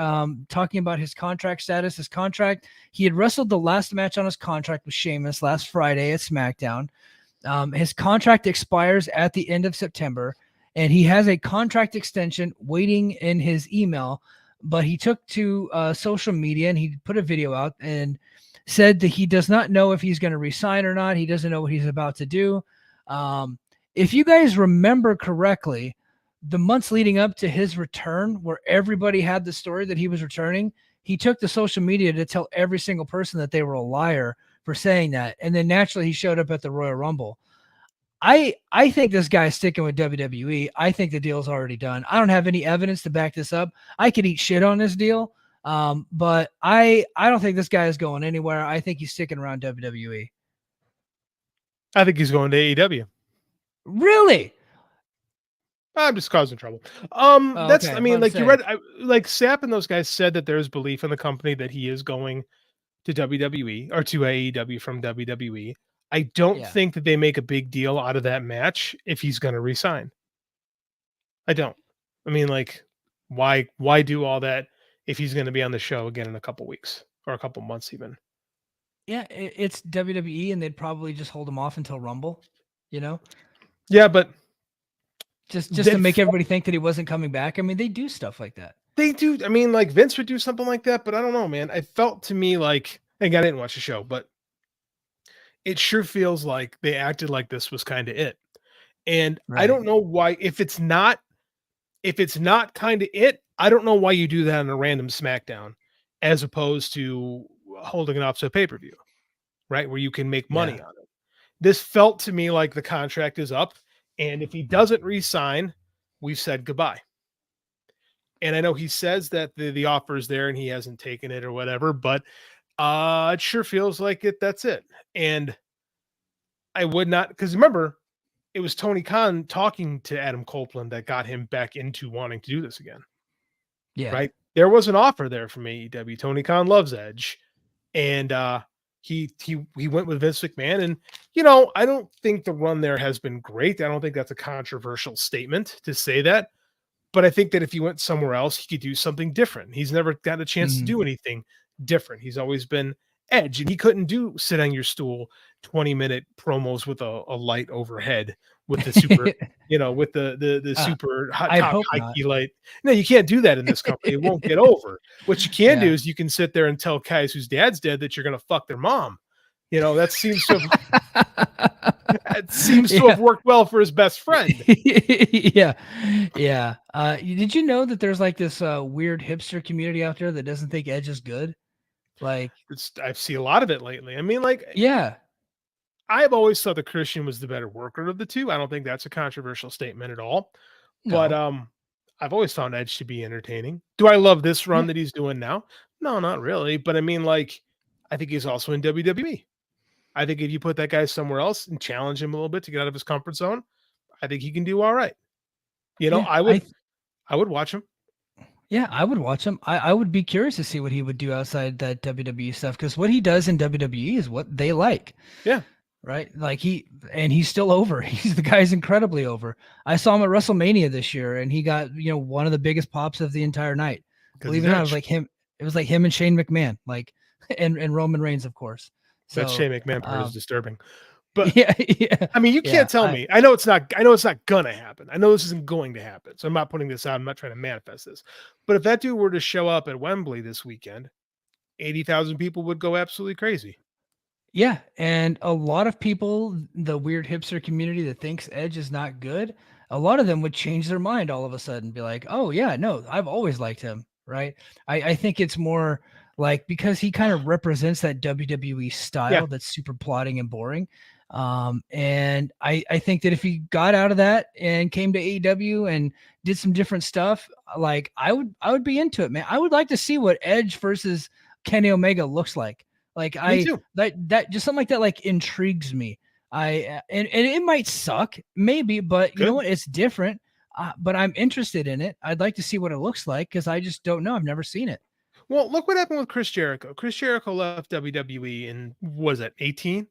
talking about his contract status. His contract, he had wrestled the last match on his contract with Sheamus last Friday at SmackDown. His contract expires at the end of September, and he has a contract extension waiting in his email. But he took to social media and he put a video out and said that he does not know if he's going to resign or not. He doesn't know what he's about to do. If you guys remember correctly, the months leading up to his return, where everybody had the story that he was returning, he took to social media to tell every single person that they were a liar for saying that. And then naturally he showed up at the Royal Rumble. I think this guy's sticking with WWE. I think the deal's already done. I don't have any evidence to back this up. I could eat shit on this deal. But I don't think this guy is going anywhere. I think he's sticking around WWE. I think he's going to AEW. Really? I'm just causing trouble. That's, Okay, I mean, like you say. read, like Sapp and those guys said that there's belief in the company that he is going to WWE or to AEW from WWE. I don't Yeah. think that they make a big deal out of that match if he's going to resign. I don't. I mean, like, why do all that if he's going to be on the show again in a couple weeks or a couple months even? Yeah, it's WWE, and they'd probably just hold him off until Rumble, you know? Yeah, but Just to make everybody think that he wasn't coming back. I mean, they do stuff like that. they do. I mean, like Vince would do something like that, but I don't know, man. I felt to me like, again, I didn't watch the show, but it sure feels like they acted like this was kind of it. And I Right. don't know why, if it's not kind of it, I don't know why you do that on a random SmackDown as opposed to holding it off to a pay-per-view, right? Where you can make money Yeah. on it. This felt to me like the contract is up, and if he doesn't re-sign, we've said goodbye. And I know he says that the offer is there and he hasn't taken it or whatever, but it sure feels like it. That's it. And I would not, because remember, it was Tony Khan talking to Adam Copeland that got him back into wanting to do this again. Yeah. Right? There was an offer there from AEW. Tony Khan loves Edge, and he went with Vince McMahon. And I don't think the run there has been great. I don't think that's a controversial statement to say that. But I think that if he went somewhere else, he could do something different. He's never got a chance to do anything different. He's always been Edge, and he couldn't do sit on your stool 20-minute promos with a light overhead with the super, with the super high key light. No, you can't do that in this company. It won't get over. What you can do is you can sit there and tell guys whose dad's dead that you're going to fuck their mom. That seems to have worked well for his best friend. Yeah. Did you know that there's like this weird hipster community out there that doesn't think Edge is good? Like, I see a lot of it lately. I mean, I've always thought that Christian was the better worker of the two. I don't think that's a controversial statement at all. No. But I've always found Edge to be entertaining. Do I love this run that he's doing now? No, not really. But I mean, I think he's also in WWE. I think if you put that guy somewhere else and challenge him a little bit to get out of his comfort zone, I think he can do all right. I would watch him. Yeah, I would watch him. I would be curious to see what he would do outside that WWE stuff, because what he does in WWE is what they like. Yeah. Right. Like he's still over. The guy's incredibly over. I saw him at WrestleMania this year and he got, one of the biggest pops of the entire night. Believe it or not, it was like him. It was like him and Shane McMahon, and Roman Reigns, of course. So, that Shane McMahon part is disturbing. But yeah. I mean, you can't tell me. I know it's not gonna happen. I know this isn't going to happen. So I'm not putting this out. I'm not trying to manifest this. But if that dude were to show up at Wembley this weekend, 80,000 people would go absolutely crazy. Yeah, and a lot of people, the weird hipster community that thinks Edge is not good, a lot of them would change their mind all of a sudden, be like, "Oh yeah, no, I've always liked him." Right? I think it's more like because he kind of represents that WWE style that's super plotting and boring. And I think that if he got out of that and came to AEW and did some different stuff, I would be into it, man. I would like to see what Edge versus Kenny Omega looks like. That just something like that intrigues me. And it might suck, maybe, but you know what? It's different. But I'm interested in it. I'd like to see what it looks like because I just don't know. I've never seen it. Well, look what happened with Chris Jericho. Chris Jericho left WWE in, was it 18?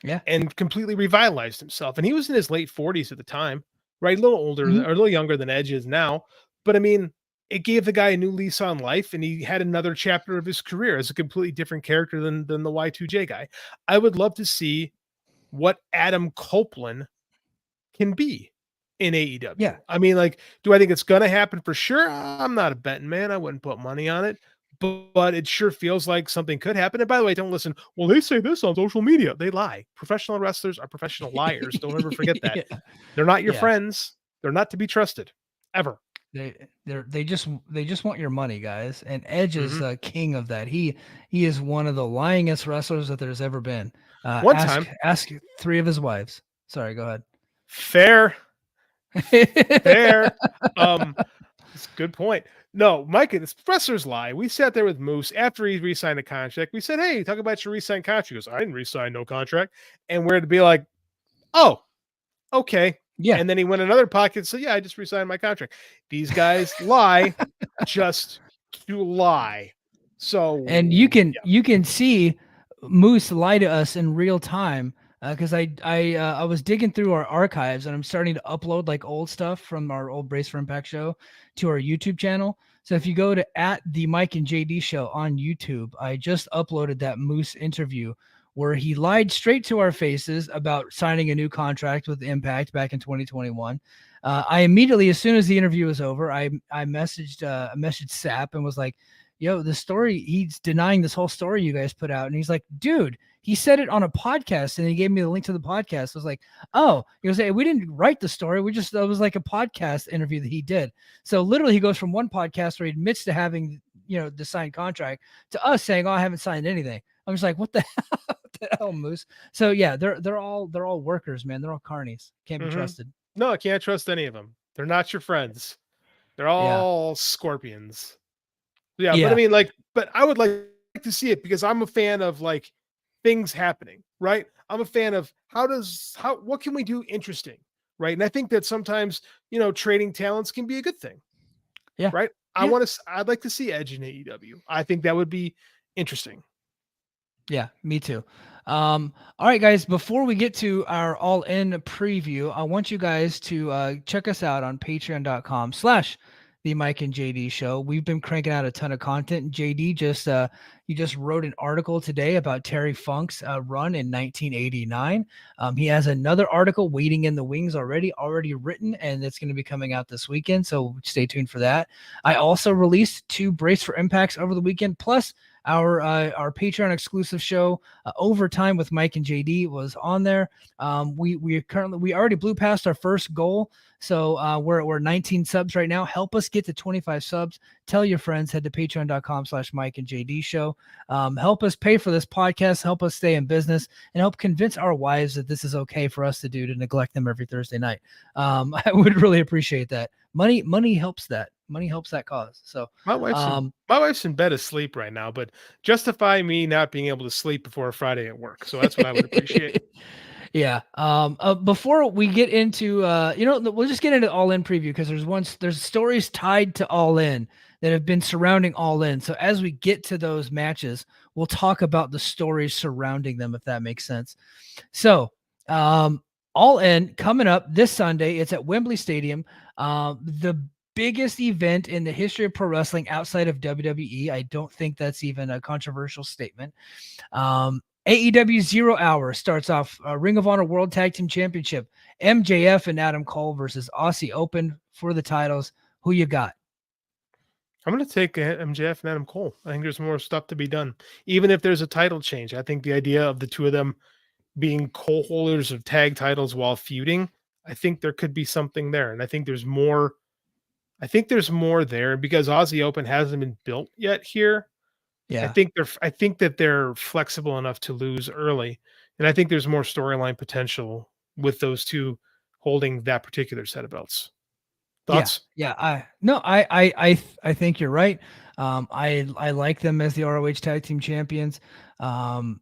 Yeah. And completely revitalized himself. And he was in his late 40s at the time, right? A little older or a little younger than Edge is now. But I mean, it gave the guy a new lease on life, and he had another chapter of his career as a completely different character than the Y2J guy. I would love to see what Adam Copeland can be in AEW. Yeah. I mean, do I think it's going to happen for sure? I'm not a betting man. I wouldn't put money on it, but it sure feels like something could happen. And by the way, don't listen. Well, they say this on social media. They lie. Professional wrestlers are professional liars. Don't ever forget that. They're not your friends. They're not to be trusted ever. They just want your money, guys. And Edge is the king of that. He is one of the lyingest wrestlers that there's ever been. Ask 3 of his wives. Sorry, go ahead. Fair. It's a good point. No, Mike, it's wrestlers lie. We sat there with Moose after he re-signed a contract. We said, "Hey, talk about your re-signed contract." He goes, "I didn't re-sign no contract." And we're to be like, "Oh, okay." Yeah. And then he went another pocket. So yeah, I just re-signed my contract. These guys lie just to lie. So, and you can see Moose lie to us in real time. Because I was digging through our archives and I'm starting to upload old stuff from our old Brace for Impact show to our YouTube channel. So if you go to @the Mike and JD show on YouTube, I just uploaded that Moose interview where he lied straight to our faces about signing a new contract with Impact back in 2021. I immediately, as soon as the interview was over, I messaged Sap and was like, "Yo, the story, he's denying this whole story you guys put out." And he's like, "Dude, he said it on a podcast," and he gave me the link to the podcast. I was like, "Oh," he goes, "Hey, we didn't write the story. That was like a podcast interview that he did." So literally he goes from one podcast where he admits to having, the signed contract to us saying, "Oh, I haven't signed anything." I'm just like, what the hell, Moose? So yeah, they're all workers, man. They're all carnies. Can't be trusted. No, I can't trust any of them. They're not your friends. They're Yeah. all scorpions. Yeah, but I Yeah. mean, like, but I would like to see it because I'm a fan of like things happening, right? I'm a fan of what can we do interesting, right? And I think that sometimes, trading talents can be a good thing, Yeah. right? Yeah. I'd like to see Edge in AEW. I think that would be interesting. Yeah, me too. All right, guys, before we get to our all in preview, I want you guys to check us out on patreon.com/, the Mike and JD show. We've been cranking out a ton of content. JD you just wrote an article today about Terry Funk's run in 1989. He has another article waiting in the wings already written, and it's going to be coming out this weekend. So stay tuned for that. I also released 2 Brace for Impacts over the weekend, plus our Patreon exclusive show, Overtime with Mike and JD, was on there. We already blew past our first goal, so we're 19 subs right now. Help us get to 25 subs. Tell your friends. Head to patreon.com/Mike and JD show. Help us pay for this podcast. Help us stay in business, and help convince our wives that this is okay for us to do, to neglect them every Thursday night. I would really appreciate that. Money helps that. Money helps that cause. So My wife's in bed asleep right now, but justify me not being able to sleep before a Friday at work. So that's what I would appreciate. Yeah. Before we get into, we'll just get into All In preview, because there's stories tied to All In that have been surrounding All In. So as we get to those matches, we'll talk about the stories surrounding them, if that makes sense. So, All In coming up this Sunday. It's at Wembley Stadium. The biggest event in the history of pro wrestling outside of WWE. I don't think that's even a controversial statement. AEW 0 Hour starts off Ring of Honor World Tag Team Championship. MJF and Adam Cole versus Aussie Open for the titles. Who you got? I'm going to take MJF and Adam Cole. I think there's more stuff to be done. Even if there's a title change, I think the idea of the two of them being co-holders of tag titles while feuding, I think there could be something there. And I think there's more. I think there's more there because Aussie Open hasn't been built yet here. Yeah. I think that they're flexible enough to lose early. And I think there's more storyline potential with those two holding that particular set of belts. Thoughts? Yeah. I think you're right. I like them as the ROH Tag Team Champions. And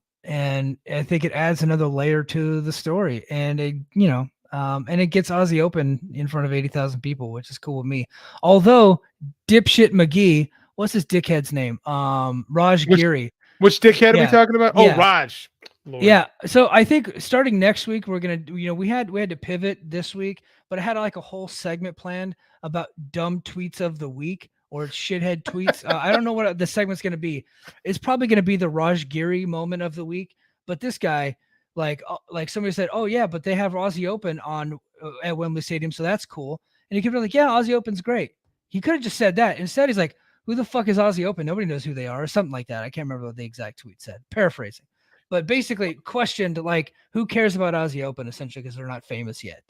I think it adds another layer to the story, and it gets Aussie Open in front of 80,000 people, which is cool with me. Although dipshit McGee, what's his dickhead's name? Raj Giri. Which dickhead are we talking about? Oh, Raj. Lord. Yeah. So I think starting next week, we're going to, we had to pivot this week, but I had like a whole segment planned about dumb tweets of the week, or shithead tweets. I don't know what the segment's going to be. It's probably going to be the Raj Giri moment of the week. But this guy, like somebody said, oh yeah, but they have Aussie Open on at Wembley Stadium, so that's cool. And he kept like, yeah, Aussie Open's great. He could have just said that. Instead, he's like, who the fuck is Aussie Open? Nobody knows who they are, or something like that. I can't remember what the exact tweet said. Paraphrasing. But basically questioned, like, who cares about Aussie Open, essentially, because they're not famous yet.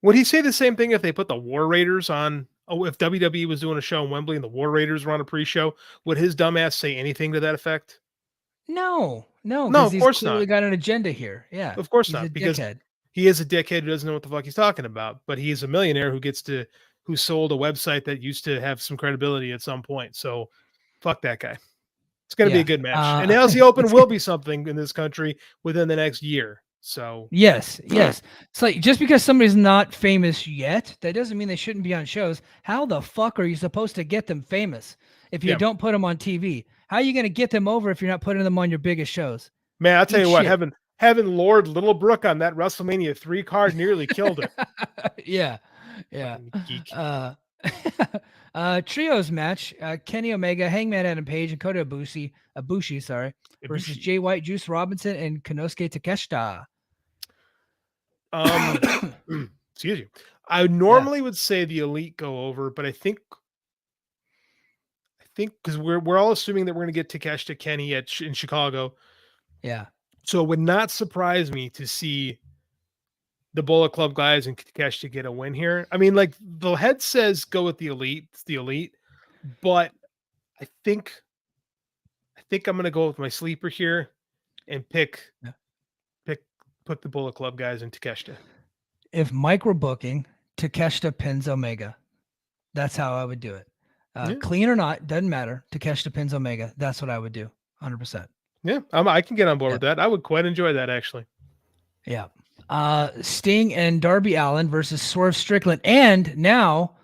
Would he say the same thing if they put the War Raiders on? Oh, if WWE was doing a show in Wembley and the War Raiders were on a pre-show, would his dumbass say anything to that effect? No, of he's course clearly not. got an agenda here. Yeah, of course he's not, a because dickhead. He is a dickhead who doesn't know what the fuck he's talking about. But he's a millionaire who sold a website that used to have some credibility at some point. So, fuck that guy. It's going to be a good match. And the Aussie Open will be something in this country within the next year. So yes. It's like, just because somebody's not famous yet, that doesn't mean they shouldn't be on shows. How the fuck are you supposed to get them famous if you don't put them on TV? How are you going to get them over if you're not putting them on your biggest shows? Man, I'll tell you what, having Lord Littlebrook on that WrestleMania 3 card nearly killed it. Yeah. Geek. Trios match: Kenny Omega, Hangman Adam Page, and Kota Ibushi, versus Jay White, Juice Robinson, and Konosuke Takeshita. Excuse you. I normally would say the Elite go over, but I think because we're all assuming that we're going to get Takeshita Kenny in Chicago. Yeah. So it would not surprise me to see the Bullet Club guys and Takeshita get a win here. I mean, like, the head says go with the Elite. It's the Elite, but I think I'm going to go with my sleeper here and pick the Bullet Club guys and Takeshita. If Mike were booking, Takeshita pins Omega. That's how I would do it. Yeah. Clean or not, doesn't matter. Takeshita pins Omega. That's what I would do. 100%. Yeah, I can get on board Yeah. with that. I would quite enjoy that, actually. Yeah. Sting and Darby Allin versus Swerve Strickland. And now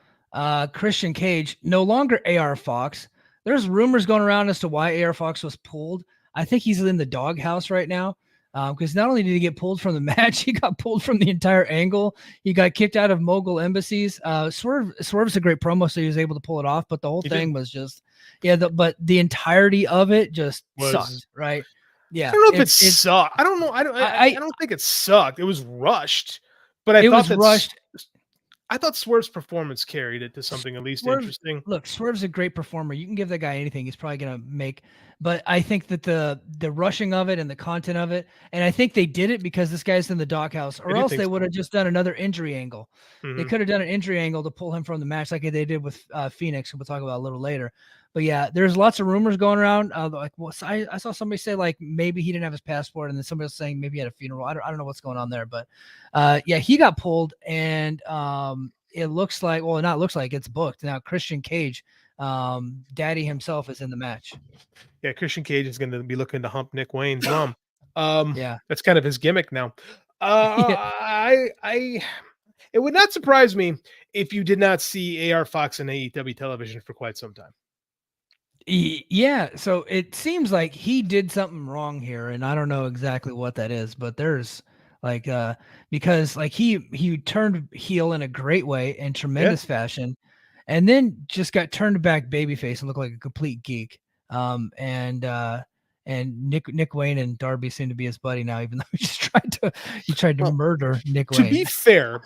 Christian Cage, no longer AR Fox. There's rumors going around as to why AR Fox was pulled. I think he's in the doghouse right now. Because not only did he get pulled from the match, he got pulled from the entire angle. He got kicked out of Mogul Embassies. Swerve's a great promo, so he was able to pull it off. But the whole thing was just, but the entirety of it just sucked, right? Yeah, I don't know if it sucked. I don't know. I don't think it sucked. It was rushed, but I thought that rushed. I thought Swerve's performance carried it to something at least interesting. Look, Swerve's a great performer. You can give that guy anything; he's probably gonna make. But I think that the rushing of it and the content of it, and I think they did it because this guy's in the doghouse, or else they would have just done another injury angle. Mm-hmm. They could have done an injury angle to pull him from the match, like they did with Phoenix, who we'll talk about a little later. But yeah, there's lots of rumors going around. I saw somebody say like maybe he didn't have his passport, and then somebody was saying maybe he had a funeral. I don't know what's going on there, but yeah, he got pulled, and it looks like, well, not looks like, it's booked now. Christian Cage, Daddy himself, is in the match. Yeah, Christian Cage is going to be looking to hump Nick Wayne's mom. Yeah, that's kind of his gimmick now. It would not surprise me if you did not see AR Fox on AEW television for quite some time. Yeah, so it seems like he did something wrong here, and I don't know exactly what that is, but there's like because like he turned heel in a great way, in tremendous fashion, and then just got turned back babyface and looked like a complete geek. And Nick Wayne and Darby seem to be his buddy now, even though he tried to murder Nick Wayne. To be fair,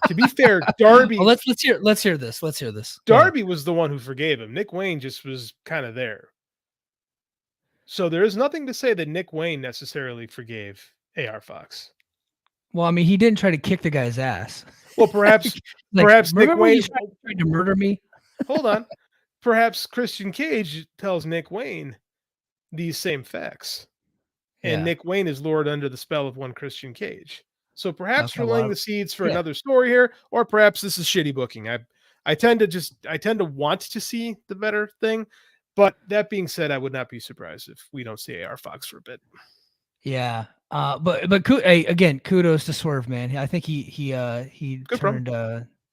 Darby. Well, let's hear this. Darby was the one who forgave him. Nick Wayne just was kind of there. So there is nothing to say that Nick Wayne necessarily forgave AR Fox. Well, I mean, he didn't try to kick the guy's ass. Well, perhaps Nick Wayne tried to murder me. Hold on. Perhaps Christian Cage tells Nick Wayne these same facts. And Nick Wayne is lured under the spell of one Christian Cage. So perhaps we're laying the seeds for another story here, or perhaps this is shitty booking. I tend to want to see the better thing. But that being said, I would not be surprised if we don't see AR Fox for a bit. Yeah. But again, kudos to Swerve, man. I think he turned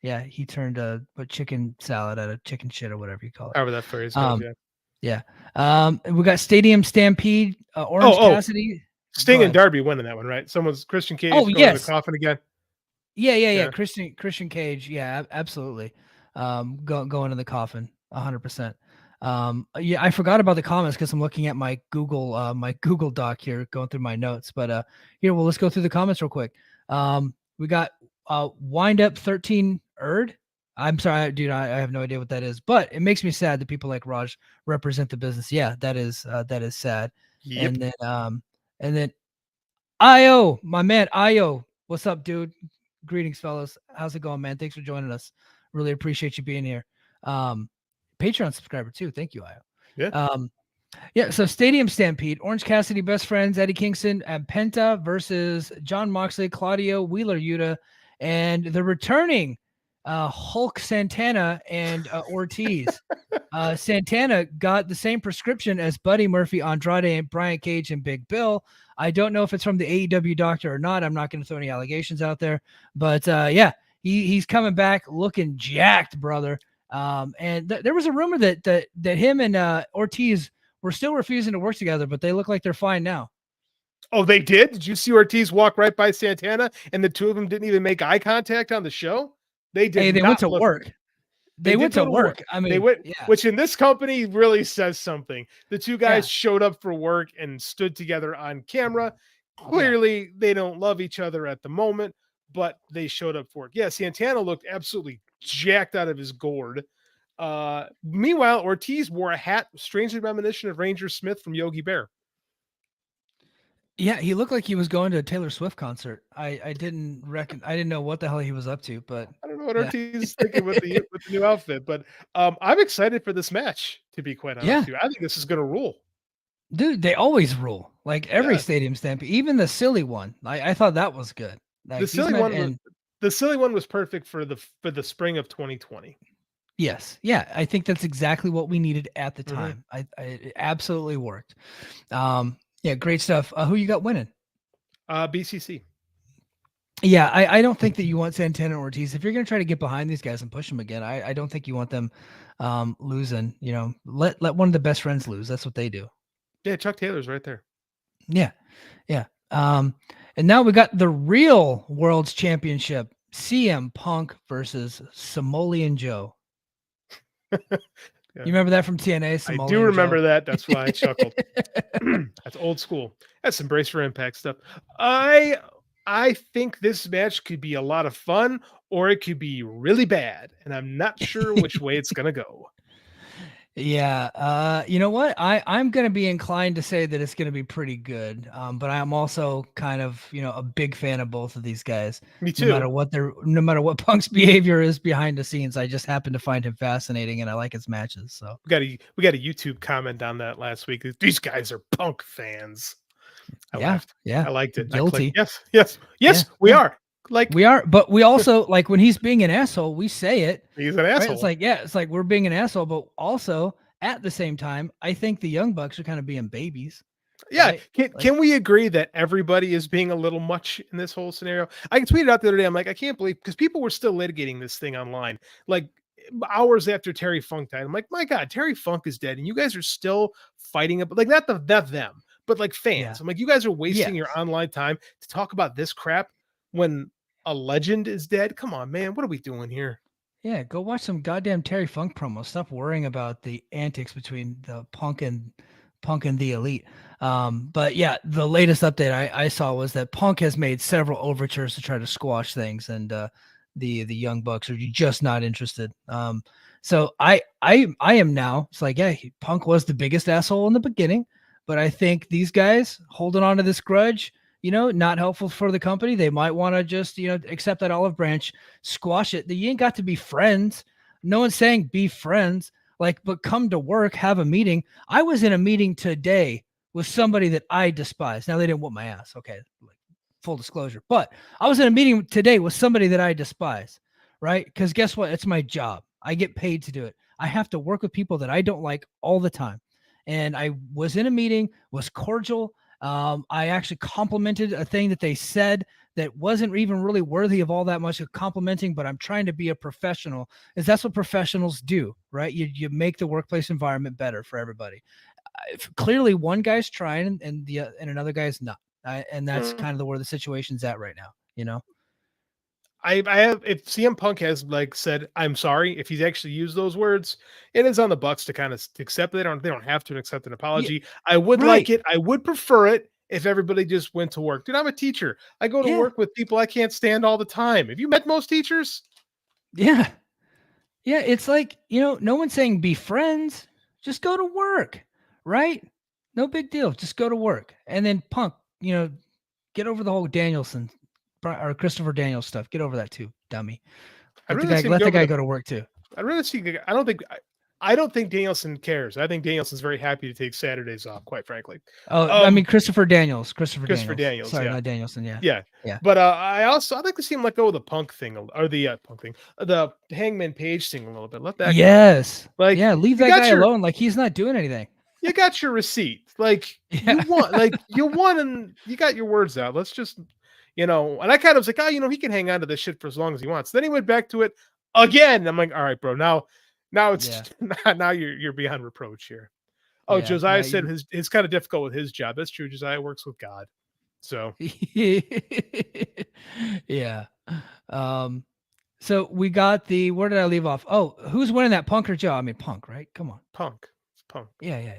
he turned a chicken salad out of chicken shit, or whatever you call it. However that phrase goes, yeah. We got Stadium Stampede, Orange Cassidy. Sting and Darby winning that one, right? Christian Cage going in the coffin again. Yeah. Christian Cage, yeah, absolutely. Going in the coffin, 100%. I forgot about the comments because I'm looking at my Google Doc here, going through my notes. But let's go through the comments real quick. We got Wind Up 13 Erd. I'm sorry, dude, I have no idea what that is, but it makes me sad that people like Raj represent the business. Yeah, that is sad. Yep. And then Io, my man Io, what's up, dude? Greetings, fellas. How's it going, man? Thanks for joining us. Really appreciate you being here. Patreon subscriber too. Thank you, Io. Yeah. So Stadium Stampede, Orange Cassidy, best friends, Eddie Kingston and Penta versus John Moxley, Claudio, Wheeler Yuta, and the returning Hulk Santana and Ortiz. Santana got the same prescription as Buddy Murphy, Andrade, and Brian Cage and Big Bill. I don't know if it's from the AEW doctor or not. I'm not going to throw any allegations out there, but he's coming back looking jacked, brother. And there was a rumor that him and Ortiz were still refusing to work together, but they look like they're fine now. Oh, they did? Did you see Ortiz walk right by Santana and the two of them didn't even make eye contact on the show? They did. Hey, they went to work. They went to work. I mean, which in this company really says something. The two guys showed up for work and stood together on camera. Clearly, they don't love each other at the moment, but they showed up for work. Yeah, Santana looked absolutely jacked out of his gourd. Meanwhile, Ortiz wore a hat strangely reminiscent of Ranger Smith from Yogi Bear. Yeah, he looked like he was going to a Taylor Swift concert. I didn't know what the hell he was up to, but I don't know what Ortiz is thinking with the new outfit. But I'm excited for this match, to be quite honest with you. I think this is gonna rule. Dude, they always rule. Like every Stadium Stampede, even the silly one. I thought that was good. Like, the the silly one was perfect for the spring of 2020. Yes. Yeah. I think that's exactly what we needed at the time. It absolutely worked. Yeah, great stuff. Who you got winning? BCC. Yeah, I don't think that you want Santana or Ortiz. If you're going to try to get behind these guys and push them again, I don't think you want them losing. You know, let one of the best friends lose. That's what they do. Yeah, Chuck Taylor's right there. Yeah, yeah. And now we got the real World's Championship: CM Punk versus Samoan Joe. Yeah. You remember that from TNA? I do remember that. That's why I chuckled. That's old school. That's some Brace for Impact stuff. I think this match could be a lot of fun, or it could be really bad, and I'm not sure which way it's gonna go. Yeah, you know what? I'm gonna be inclined to say that it's gonna be pretty good. But I'm also kind of, a big fan of both of these guys. Me No matter too. no matter what Punk's behavior is behind the scenes, I just happen to find him fascinating and I like his matches. So We got a YouTube comment on that last week. These guys are Punk fans. I laughed. yeah, I liked it. I guilty. clicked, yes, we are. Like We are, but we also like when he's being an asshole, we say it. he's an Right? asshole. It's like we're being an asshole, but also at the same time, I think the Young Bucks are kind of being babies. Yeah, Right? can we agree that everybody is being a little much in this whole scenario? I tweeted out the other day. I'm like, I can't believe, because people were still litigating this thing online, like hours after Terry Funk died. I'm like, my God, Terry Funk is dead, and you guys are still fighting it. Like not them, but like fans. Yeah. I'm like, you guys are wasting your Yes. online time to talk about this crap when a legend is dead. Come on, man, what are we doing here? Yeah, go watch some goddamn Terry Funk promos. Stop worrying about the antics between the Punk and the Elite. But yeah, the latest update I saw was that Punk has made several overtures to try to squash things, and the Young Bucks are just not interested. So I am now. It's like, yeah, Punk was the biggest asshole in the beginning, but I think these guys holding on to this grudge, not helpful for the company. They might want to just, accept that olive branch, squash it. You ain't got to be friends. No one's saying be friends, but come to work, have a meeting. I was in a meeting today with somebody that I despise. Now they didn't whoop my ass. Okay. Full disclosure, but I was in a meeting today with somebody that I despise, right? Because guess what? It's my job. I get paid to do it. I have to work with people that I don't like all the time. And I was in a meeting, was cordial. I actually complimented a thing that they said that wasn't even really worthy of all that much of complimenting, but I'm trying to be a professional, is that's what professionals do, right? You make the workplace environment better for everybody. Clearly one guy's trying and another guy's not. And that's kind of where the situation's at right now, I have, if CM Punk has said I'm sorry, if he's actually used those words, it is on the Bucks to kind of accept. They don't have to accept an apology. Yeah, I would right. like it. I would prefer it if everybody just went to work. Dude, I'm a teacher. I go to Yeah. work with people I can't stand all the time. Have you met most teachers? Yeah. Yeah, it's like, no one's saying be friends. Just go to work, right? No big deal. Just go to work. And then Punk, get over the whole Danielson or Christopher Daniels stuff. Get over that too, dummy. Let the guy go to work too. I'd rather see. I don't think Danielson cares. I think Danielson's very happy to take Saturdays off, quite frankly. Oh, I mean Christopher Daniels. Christopher Daniels. Sorry, yeah. not Danielson. Yeah. Yeah. But I'd like to see him let go of the Punk thing, or the Punk thing, the Hangman Page thing a little bit. Let that Yes. go. Leave that guy alone. Like he's not doing anything. You got your receipt. You won, and you got your words out. Let's just, and I kind of was like, he can hang on to this shit for as long as he wants. Then he went back to it again. I'm like, all right, bro, now it's now you're beyond reproach here. Oh, yeah, Josiah said it's kind of difficult with his job. That's true. Josiah works with God. So yeah. So we got where did I leave off? Oh, who's winning that, Punk or Joe? I mean Punk, right? Come on. Punk. It's Punk. Yeah.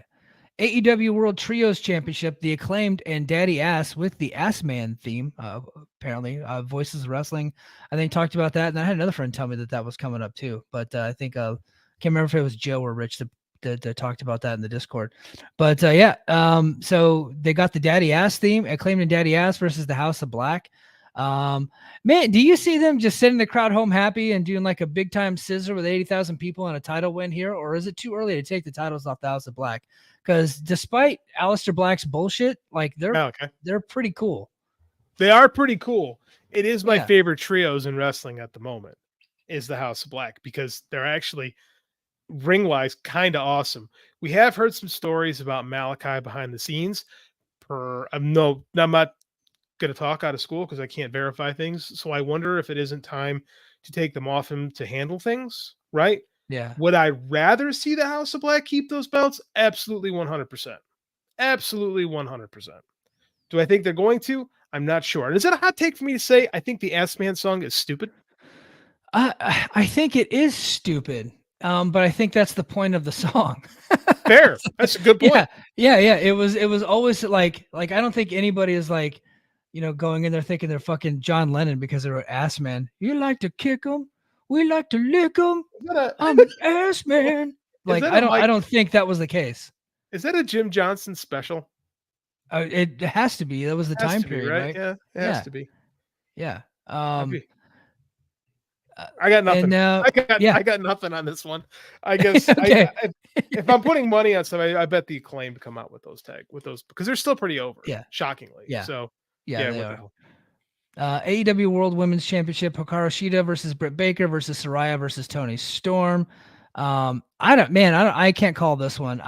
AEW World Trios Championship, the Acclaimed and Daddy Ass with the Ass Man theme, apparently. Voices of Wrestling, I think, talked about that. And I had another friend tell me that was coming up too. But I think, can't remember if it was Joe or Rich that talked about that in the Discord. But so they got the Daddy Ass theme, Acclaimed and Daddy Ass versus the House of Black. Man, do you see them just sending the crowd home happy and doing like a big time scissor with 80,000 people and a title win here? Or is it too early to take the titles off the House of Black? Because despite Aleister Black's bullshit, they're pretty cool. They are pretty cool. It is my Yeah. favorite trios in wrestling at the moment. Is the House of Black because they're actually ring wise kind of awesome. We have heard some stories about Malachi behind the scenes. No, I'm not going to talk out of school because I can't verify things. So I wonder if it isn't time to take them off him to handle things, right? Yeah. Would I rather see the House of Black keep those belts? Absolutely 100%. Absolutely 100%. Do I think they're going to? I'm not sure. And is that a hot take for me to say? I think the Ass Man song is stupid. I think it is stupid. But I think that's the point of the song. Fair. That's a good point. Yeah. It was always like I don't think anybody is like, going in there thinking they're fucking John Lennon because they're an ass man. You like to kick them, we like to lick them. I'm an ass man. Like I don't think that was the case. Is that a Jim Johnson special? It has to be. That was the time period, right? Yeah, it has to be. Yeah. I got nothing. And I got nothing on this one. I guess okay. if I'm putting money on somebody, I bet the Acclaim to come out with those because they're still pretty over. Yeah. Shockingly. Yeah. So yeah, what they the are. hell? AEW World Women's Championship: Hikaru Shida versus Britt Baker versus Saraya versus Toni Storm. I can't call this one.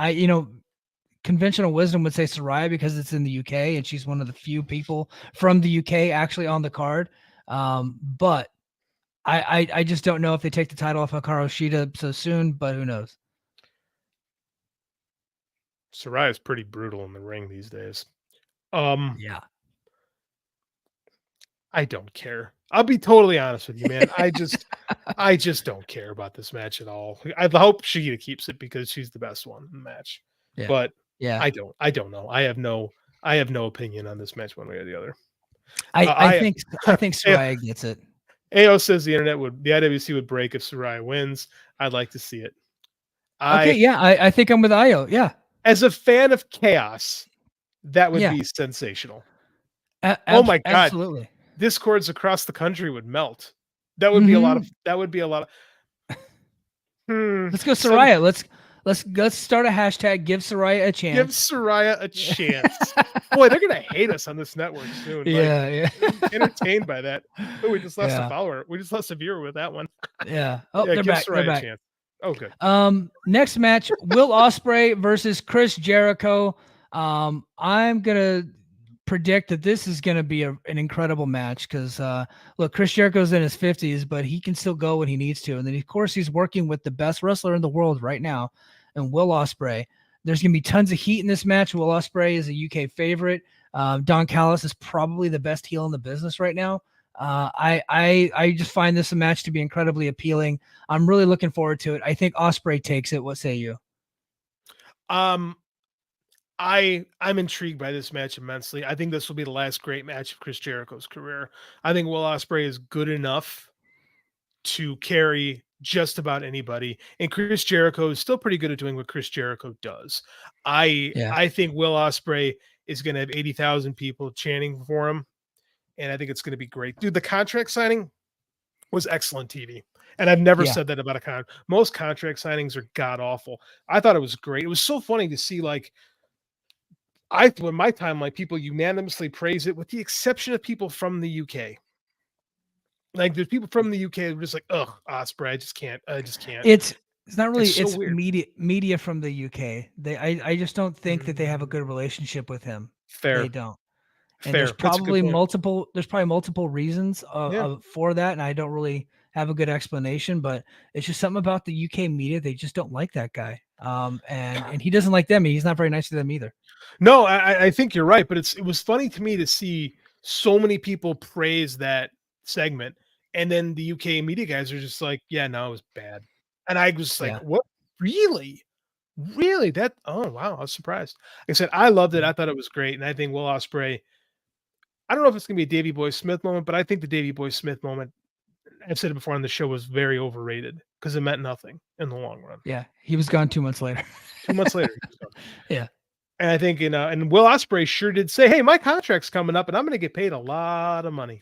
Conventional wisdom would say Saraya because it's in the UK and she's one of the few people from the UK actually on the card. But I just don't know if they take the title off Hikaru Shida so soon, but who knows? Saraya's pretty brutal in the ring these days. Yeah. I don't care. I'll be totally honest with you, man. I just don't care about this match at all. I hope Shida keeps it because she's the best one in the match. Yeah. But yeah, I don't know. I have no opinion on this match one way or the other. I think Saraya gets it. AO says the IWC would break if Saraya wins. I'd like to see it. I think I'm with Io. Yeah. As a fan of chaos, that would be sensational. Oh my God. Absolutely. Discords across the country would melt. That would be a lot of Let's go Saraya. Let's start a hashtag. Give Saraya a chance. Give Saraya a chance. Boy, they're gonna hate us on this network soon. Yeah. Entertained by that. Oh, we just lost a follower. We just lost a viewer with that one. Yeah. Oh, they're give back. Saraya They're a back. chance. Oh, good. Next match: Will Ospreay versus Chris Jericho. I'm gonna predict that this is going to be an incredible match because look, Chris Jericho's in his 50s, but he can still go when he needs to. And then of course he's working with the best wrestler in the world right now, and Will Ospreay. There's going to be tons of heat in this match. Will Ospreay is a UK favorite. Don Callis is probably the best heel in the business right now. I just find this a match to be incredibly appealing. I'm really looking forward to it. I think Ospreay takes it. What say you? I'm intrigued by this match immensely. I think this will be the last great match of Chris Jericho's career. I think Will Ospreay is good enough to carry just about anybody, and Chris Jericho is still pretty good at doing what Chris Jericho does. I think Will Ospreay is going to have 80,000 people chanting for him, and I think it's going to be great. Dude, the contract signing was excellent TV. And I've never said that about a contract. Most contract signings are god awful. I thought it was great. It was so funny to see, like, in my timeline, people unanimously praise it, with the exception of people from the UK. Like, there's people from the UK who are just like, "Ugh, Ospreay, I just can't." It's not really. It's so weird. media from the UK. I just don't think that they have a good relationship with him. Fair. They don't. And Fair. there's probably multiple reasons for that, and I don't really have a good explanation. But it's just something about the UK media; they just don't like that guy. And he doesn't like them. He's not very nice to them either. No, I think you're right, but it was funny to me to see so many people praise that segment, and then the UK media guys are just like, "Yeah, no, it was bad," and I was like, "What? Really? That? Oh, wow! I was surprised." Like I said, I loved it. I thought it was great, and I think Will Ospreay. I don't know if it's gonna be a Davey Boy Smith moment, but I think the Davey Boy Smith moment, I've said it before on the show, was very overrated because it meant nothing in the long run. Yeah, he was gone 2 months later. 2 months later, he was gone. Yeah. And I think, and Will Ospreay sure did say, "Hey, my contract's coming up, and I'm going to get paid a lot of money."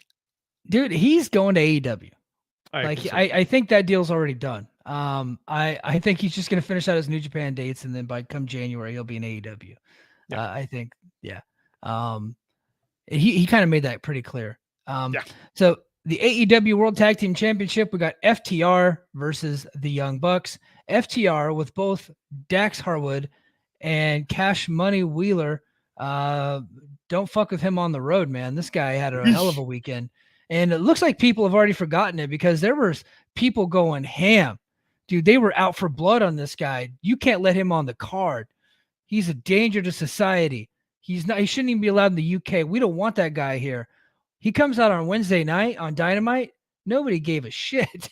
Dude, he's going to AEW. I think that deal's already done. I think he's just going to finish out his New Japan dates, and then by come January, he'll be in AEW. I think, yeah. He kind of made that pretty clear. Yeah. So the AEW World Tag Team Championship, we got FTR versus the Young Bucks. FTR with both Dax Harwood and Cash Money Wheeler. Don't fuck with him on the road, man. This guy had a hell of a weekend. And it looks like people have already forgotten it because there was people going ham. Dude, they were out for blood on this guy. You can't let him on the card. He's a danger to society. He's not. He shouldn't even be allowed in the UK. We don't want that guy here. He comes out on Wednesday night on Dynamite. Nobody gave a shit.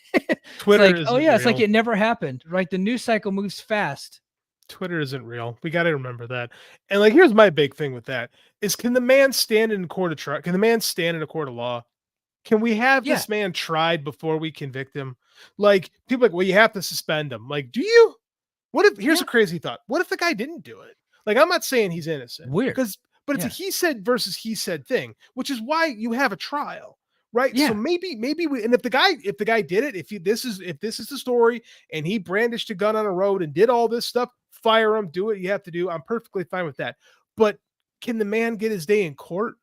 Twitter it's like, isn't it's real. like it never happened. Right? The news cycle moves fast. Twitter isn't real. We got to remember that. And like, here's my big thing with that: is can the man stand in court of trial? Can the man stand in a court of law? Can we have this man tried before we convict him? Like, people are like, well, you have to suspend him. Like, do you? What if? Here's a crazy thought. What if the guy didn't do it? Like, I'm not saying he's innocent. Weird. But it's a he said versus he said thing, which is why you have a trial, right? Yeah. So maybe we, and if the guy did it, if this is the story and he brandished a gun on a road and did all this stuff, fire him, do what you have to do. I'm perfectly fine with that. But can the man get his day in court?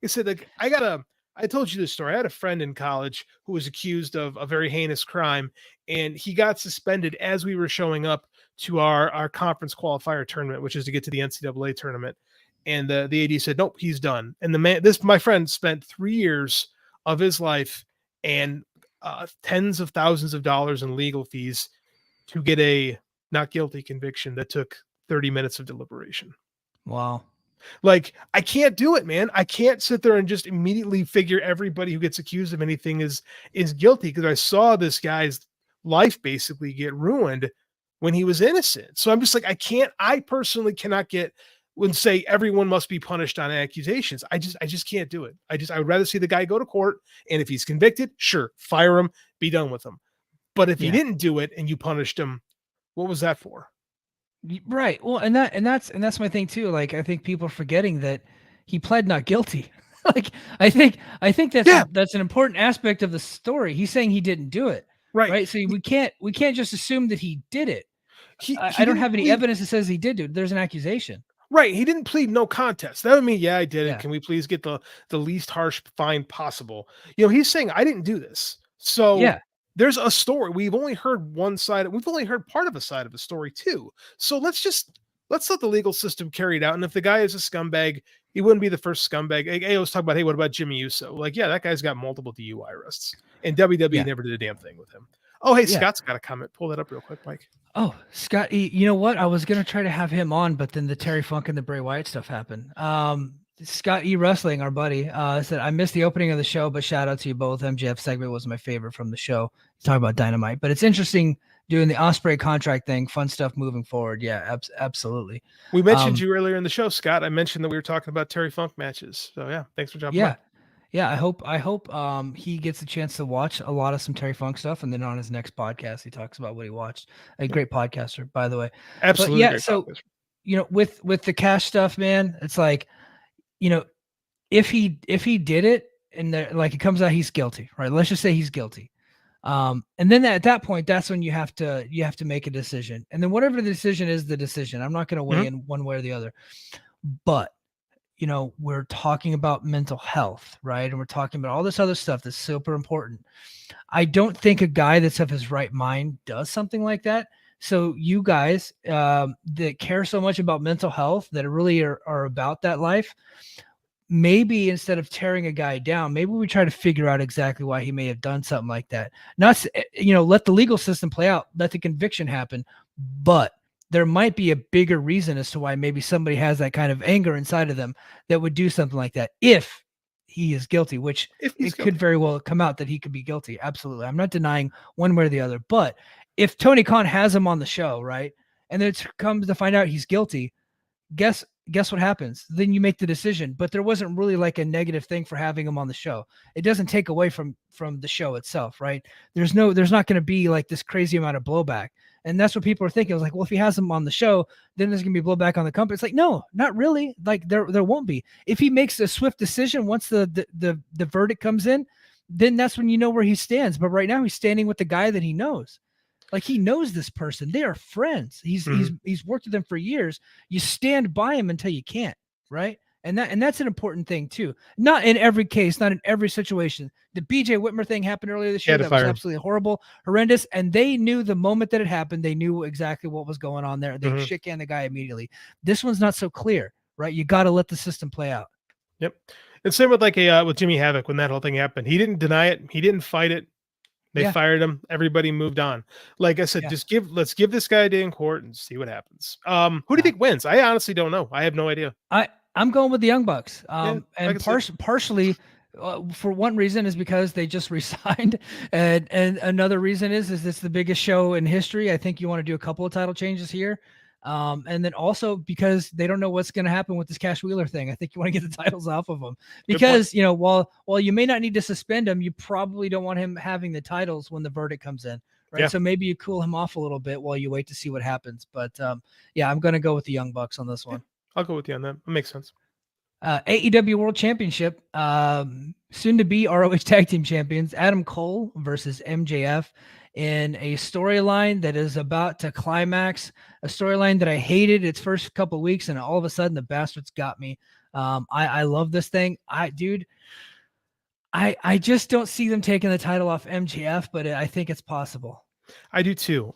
I said, like, I told you this story. I had a friend in college who was accused of a very heinous crime, and he got suspended as we were showing up to our conference qualifier tournament, which is to get to the NCAA tournament. And the AD said, nope, he's done. And my friend spent 3 years of his life and tens of thousands of dollars in legal fees to get a not guilty conviction that took 30 minutes of deliberation. Wow. Like, I can't do it, man. I can't sit there and just immediately figure everybody who gets accused of anything is guilty, because I saw this guy's life basically get ruined when he was innocent. So I'm just like, I personally cannot get and say everyone must be punished on accusations. I just can't do it. I would rather see the guy go to court, and if he's convicted, sure, fire him, be done with him. But if he didn't do it and you punished him, what was that for? Right. Well, and that's my thing too. Like, I think people are forgetting that he pled not guilty. Like, I think that's an important aspect of the story. He's saying he didn't do it. Right. So we can't just assume that he did it. I don't have any evidence that says he did do it. There's an accusation. Right. He didn't plead no contest. That would mean, I did it. Can we please get the least harsh fine possible? He's saying I didn't do this. So there's a story. We've only heard one side. We've only heard part of a side of the story too. So let's let the legal system carry it out. And if the guy is a scumbag, he wouldn't be the first scumbag. I was talking about, hey, what about Jimmy Uso? Like, that guy's got multiple DUI arrests, and WWE never did a damn thing with him. Oh, hey, Scott's got a comment. Pull that up real quick, Mike. Oh, Scott, you know what? I was going to try to have him on, but then the Terry Funk and the Bray Wyatt stuff happened. Scott E. Wrestling, our buddy, said, I missed the opening of the show, but shout out to you both. MJF segment was my favorite from the show. Talk about Dynamite, but it's interesting doing the Ospreay contract thing, fun stuff moving forward. Yeah, absolutely. We mentioned you earlier in the show, Scott. I mentioned that we were talking about Terry Funk matches. So thanks for jumping on. Yeah, I hope he gets a chance to watch a lot of some Terry Funk stuff, and then on his next podcast, he talks about what he watched. A great podcaster, by the way. Absolutely. But so podcaster. With the cash stuff, man, it's like, if he did it and it comes out he's guilty, right? Let's just say he's guilty, and then at that point, that's when you have to make a decision, and then whatever the decision is, the decision. I'm not going to weigh in one way or the other, but. We're talking about mental health, right? And we're talking about all this other stuff that's super important. I don't think a guy that's of his right mind does something like that. So you guys that care so much about mental health, that really are about that life, maybe instead of tearing a guy down, maybe we try to figure out exactly why he may have done something like that. Not, let the legal system play out, let the conviction happen, but there might be a bigger reason as to why maybe somebody has that kind of anger inside of them that would do something like that if he is guilty, which could very well come out that he could be guilty. Absolutely. I'm not denying one way or the other, but if Tony Khan has him on the show, right, and then it comes to find out he's guilty, guess what happens? Then you make the decision, but there wasn't really like a negative thing for having him on the show. It doesn't take away from the show itself, right? There's not going to be like this crazy amount of blowback. And that's what people are thinking. I was like, well, if he has him on the show, then there's going to be blowback on the company. It's like, no, not really. Like there won't be. If he makes a swift decision once the verdict comes in, then that's when you know where he stands. But right now he's standing with the guy that he knows. Like, he knows this person. They are friends. He's worked with them for years. You stand by him until you can't, right? And that's an important thing too. Not in every case, not in every situation. The BJ Whitmer thing happened earlier this year. That was absolutely horrible, horrendous. And they knew the moment that it happened, they knew exactly what was going on there. They shit canned the guy immediately. This one's not so clear, right? You got to let the system play out. Yep. And same with with Jimmy Havoc when that whole thing happened. He didn't deny it. He didn't fight it. They fired him. Everybody moved on. Like I said, let's give this guy a day in court and see what happens. Who do you think wins? I honestly don't know. I have no idea. I'm going with the Young Bucks. And partially for one reason is because they just resigned. And another reason is it's the biggest show in history. I think you want to do a couple of title changes here. And then also because they don't know what's going to happen with this Cash Wheeler thing. I think you want to get the titles off of them because, while you may not need to suspend him, you probably don't want him having the titles when the verdict comes in. Right. Yeah. So maybe you cool him off a little bit while you wait to see what happens. But I'm going to go with the Young Bucks on this one. I'll go with you on that. It makes sense. AEW World Championship, soon to be ROH Tag Team Champions, Adam Cole versus MJF in a storyline that is about to climax, a storyline that I hated its first couple of weeks, and all of a sudden the bastards got me. I love this thing. I just don't see them taking the title off MJF, but I think it's possible. I do too.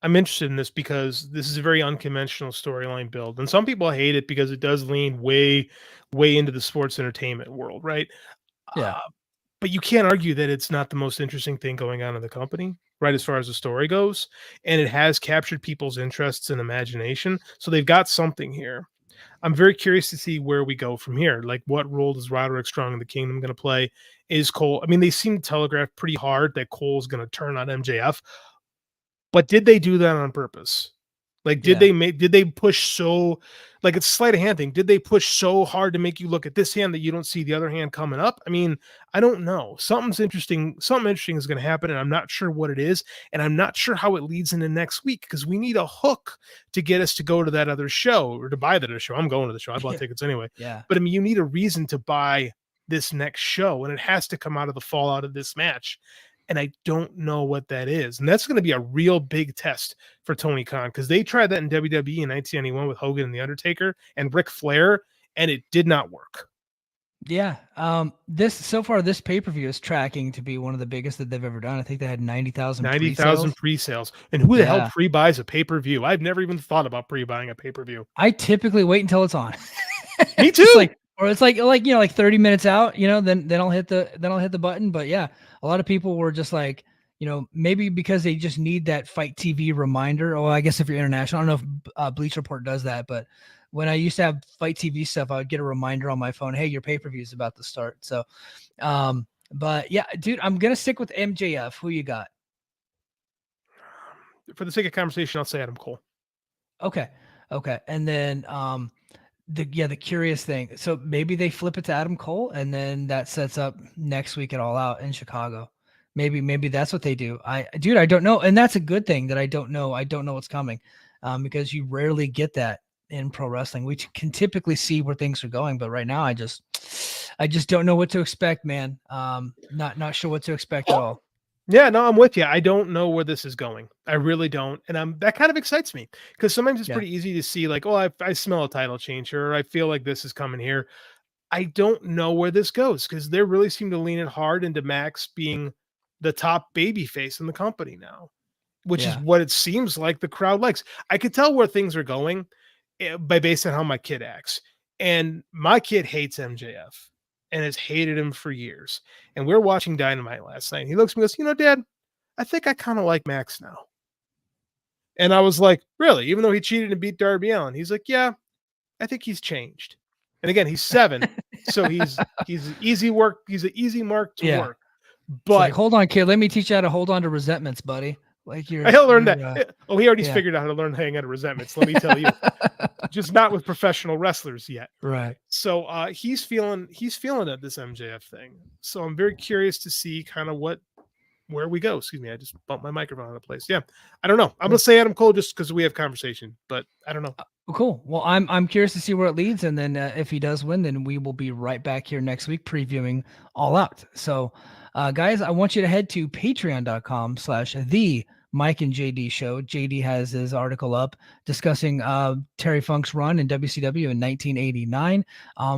I'm interested in this because this is a very unconventional storyline build. And some people hate it because it does lean way, way into the sports entertainment world, right? Yeah. But you can't argue that it's not the most interesting thing going on in the company, right, as far as the story goes. And it has captured people's interests and imagination. So they've got something here. I'm very curious to see where we go from here. Like, what role is Roderick Strong in the Kingdom going to play? Is Cole? I mean, they seem to telegraph pretty hard that Cole's going to turn on MJF. But did they do that on purpose? Like, did they push so, like, it's a sleight of hand thing. Did they push so hard to make you look at this hand that you don't see the other hand coming up? I mean, I don't know. Something interesting is going to happen, and I'm not sure what it is, and I'm not sure how it leads into next week because we need a hook to get us to go to that other show or to buy that other show. I'm going to the show. I bought tickets anyway. Yeah. But I mean, you need a reason to buy this next show, and it has to come out of the fallout of this match. And I don't know what that is. And that's going to be a real big test for Tony Khan because they tried that in WWE in 1991 with Hogan and The Undertaker and Ric Flair, and it did not work. Yeah. This pay-per-view is tracking to be one of the biggest that they've ever done. I think they had 90,000 pre-sales. And who the hell pre-buys a pay-per-view? I've never even thought about pre-buying a pay-per-view. I typically wait until it's on. Me too. It's like 30 minutes out, then I'll hit the button. But yeah, a lot of people were just like, maybe because they just need that Fight TV reminder. Oh, I guess if you're international, I don't know if Bleach Report does that, but when I used to have Fight TV stuff, I would get a reminder on my phone. Hey, your pay-per-view is about to start. So, but yeah, dude, I'm going to stick with MJF. Who you got? For the sake of conversation, I'll say Adam Cole. Okay. And then, the curious thing. So maybe they flip it to Adam Cole and then that sets up next week at All Out in Chicago. Maybe that's what they do. I don't know. And that's a good thing that I don't know. I don't know what's coming because you rarely get that in pro wrestling. We can typically see where things are going, but right now I just don't know what to expect, man. Not sure what to expect at all. Yeah, no, I'm with you. I don't know where this is going. I really don't. And that kind of excites me because sometimes it's pretty easy to see like, oh, I smell a title change here. Or I feel like this is coming here. I don't know where this goes because they really seem to lean it hard into Max being the top baby face in the company now, which is what it seems like the crowd likes. I could tell where things are going based on how my kid acts. And my kid hates MJF. And has hated him for years. And we were watching Dynamite last night. He looks at me and goes, Dad, I think I kind of like Max now. And I was like, really? Even though he cheated and beat Darby Allin? He's like, yeah, I think he's changed. And again, he's 7. So he's easy work. He's an easy mark to work. But like, hold on, kid. Let me teach you how to hold on to resentments, buddy. Like he'll learn that. He already figured out how to learn to hang out of resentments. Let me tell you, just not with professional wrestlers yet. Right. So he's feeling it, this MJF thing. So I'm very curious to see kind of where we go. Excuse me, I just bumped my microphone out of place. Yeah, I don't know. I'm gonna say Adam Cole just because we have conversation, but I don't know. Cool. Well, I'm curious to see where it leads, and then if he does win, then we will be right back here next week previewing All Out. So, guys, I want you to head to patreon.com/the Mike and JD show. JD has his article up discussing Terry Funk's run in WCW in 1989.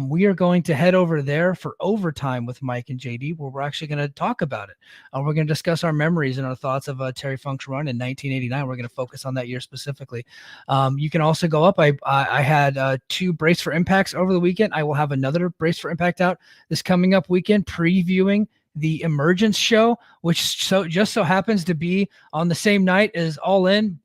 We are going to head over there for overtime with Mike and JD, where we're actually going to talk about it. We're going to discuss our memories and our thoughts of Terry Funk's run in 1989. We're going to focus on that year specifically. You can also go up. I had 2 Brace for Impacts over the weekend. I will have another Brace for Impact out this coming up weekend, previewing the Emergence show, which just so happens to be on the same night as All In.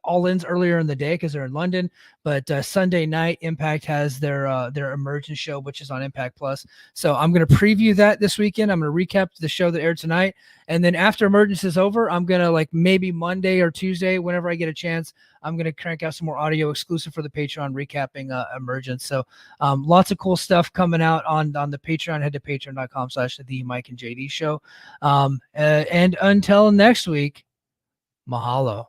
All In's earlier in the day because they're in London, but Sunday night Impact has their Emergence show, which is on Impact Plus. So I'm going to preview that this weekend. I'm going to recap the show that aired tonight, and then after Emergence is over, I'm going to, like, maybe Monday or Tuesday, whenever I get a chance, I'm going to crank out some more audio exclusive for the Patreon recapping Emergence. So lots of cool stuff coming out on the Patreon. Head to patreon.com/the Mike and JD show. And until next week, mahalo.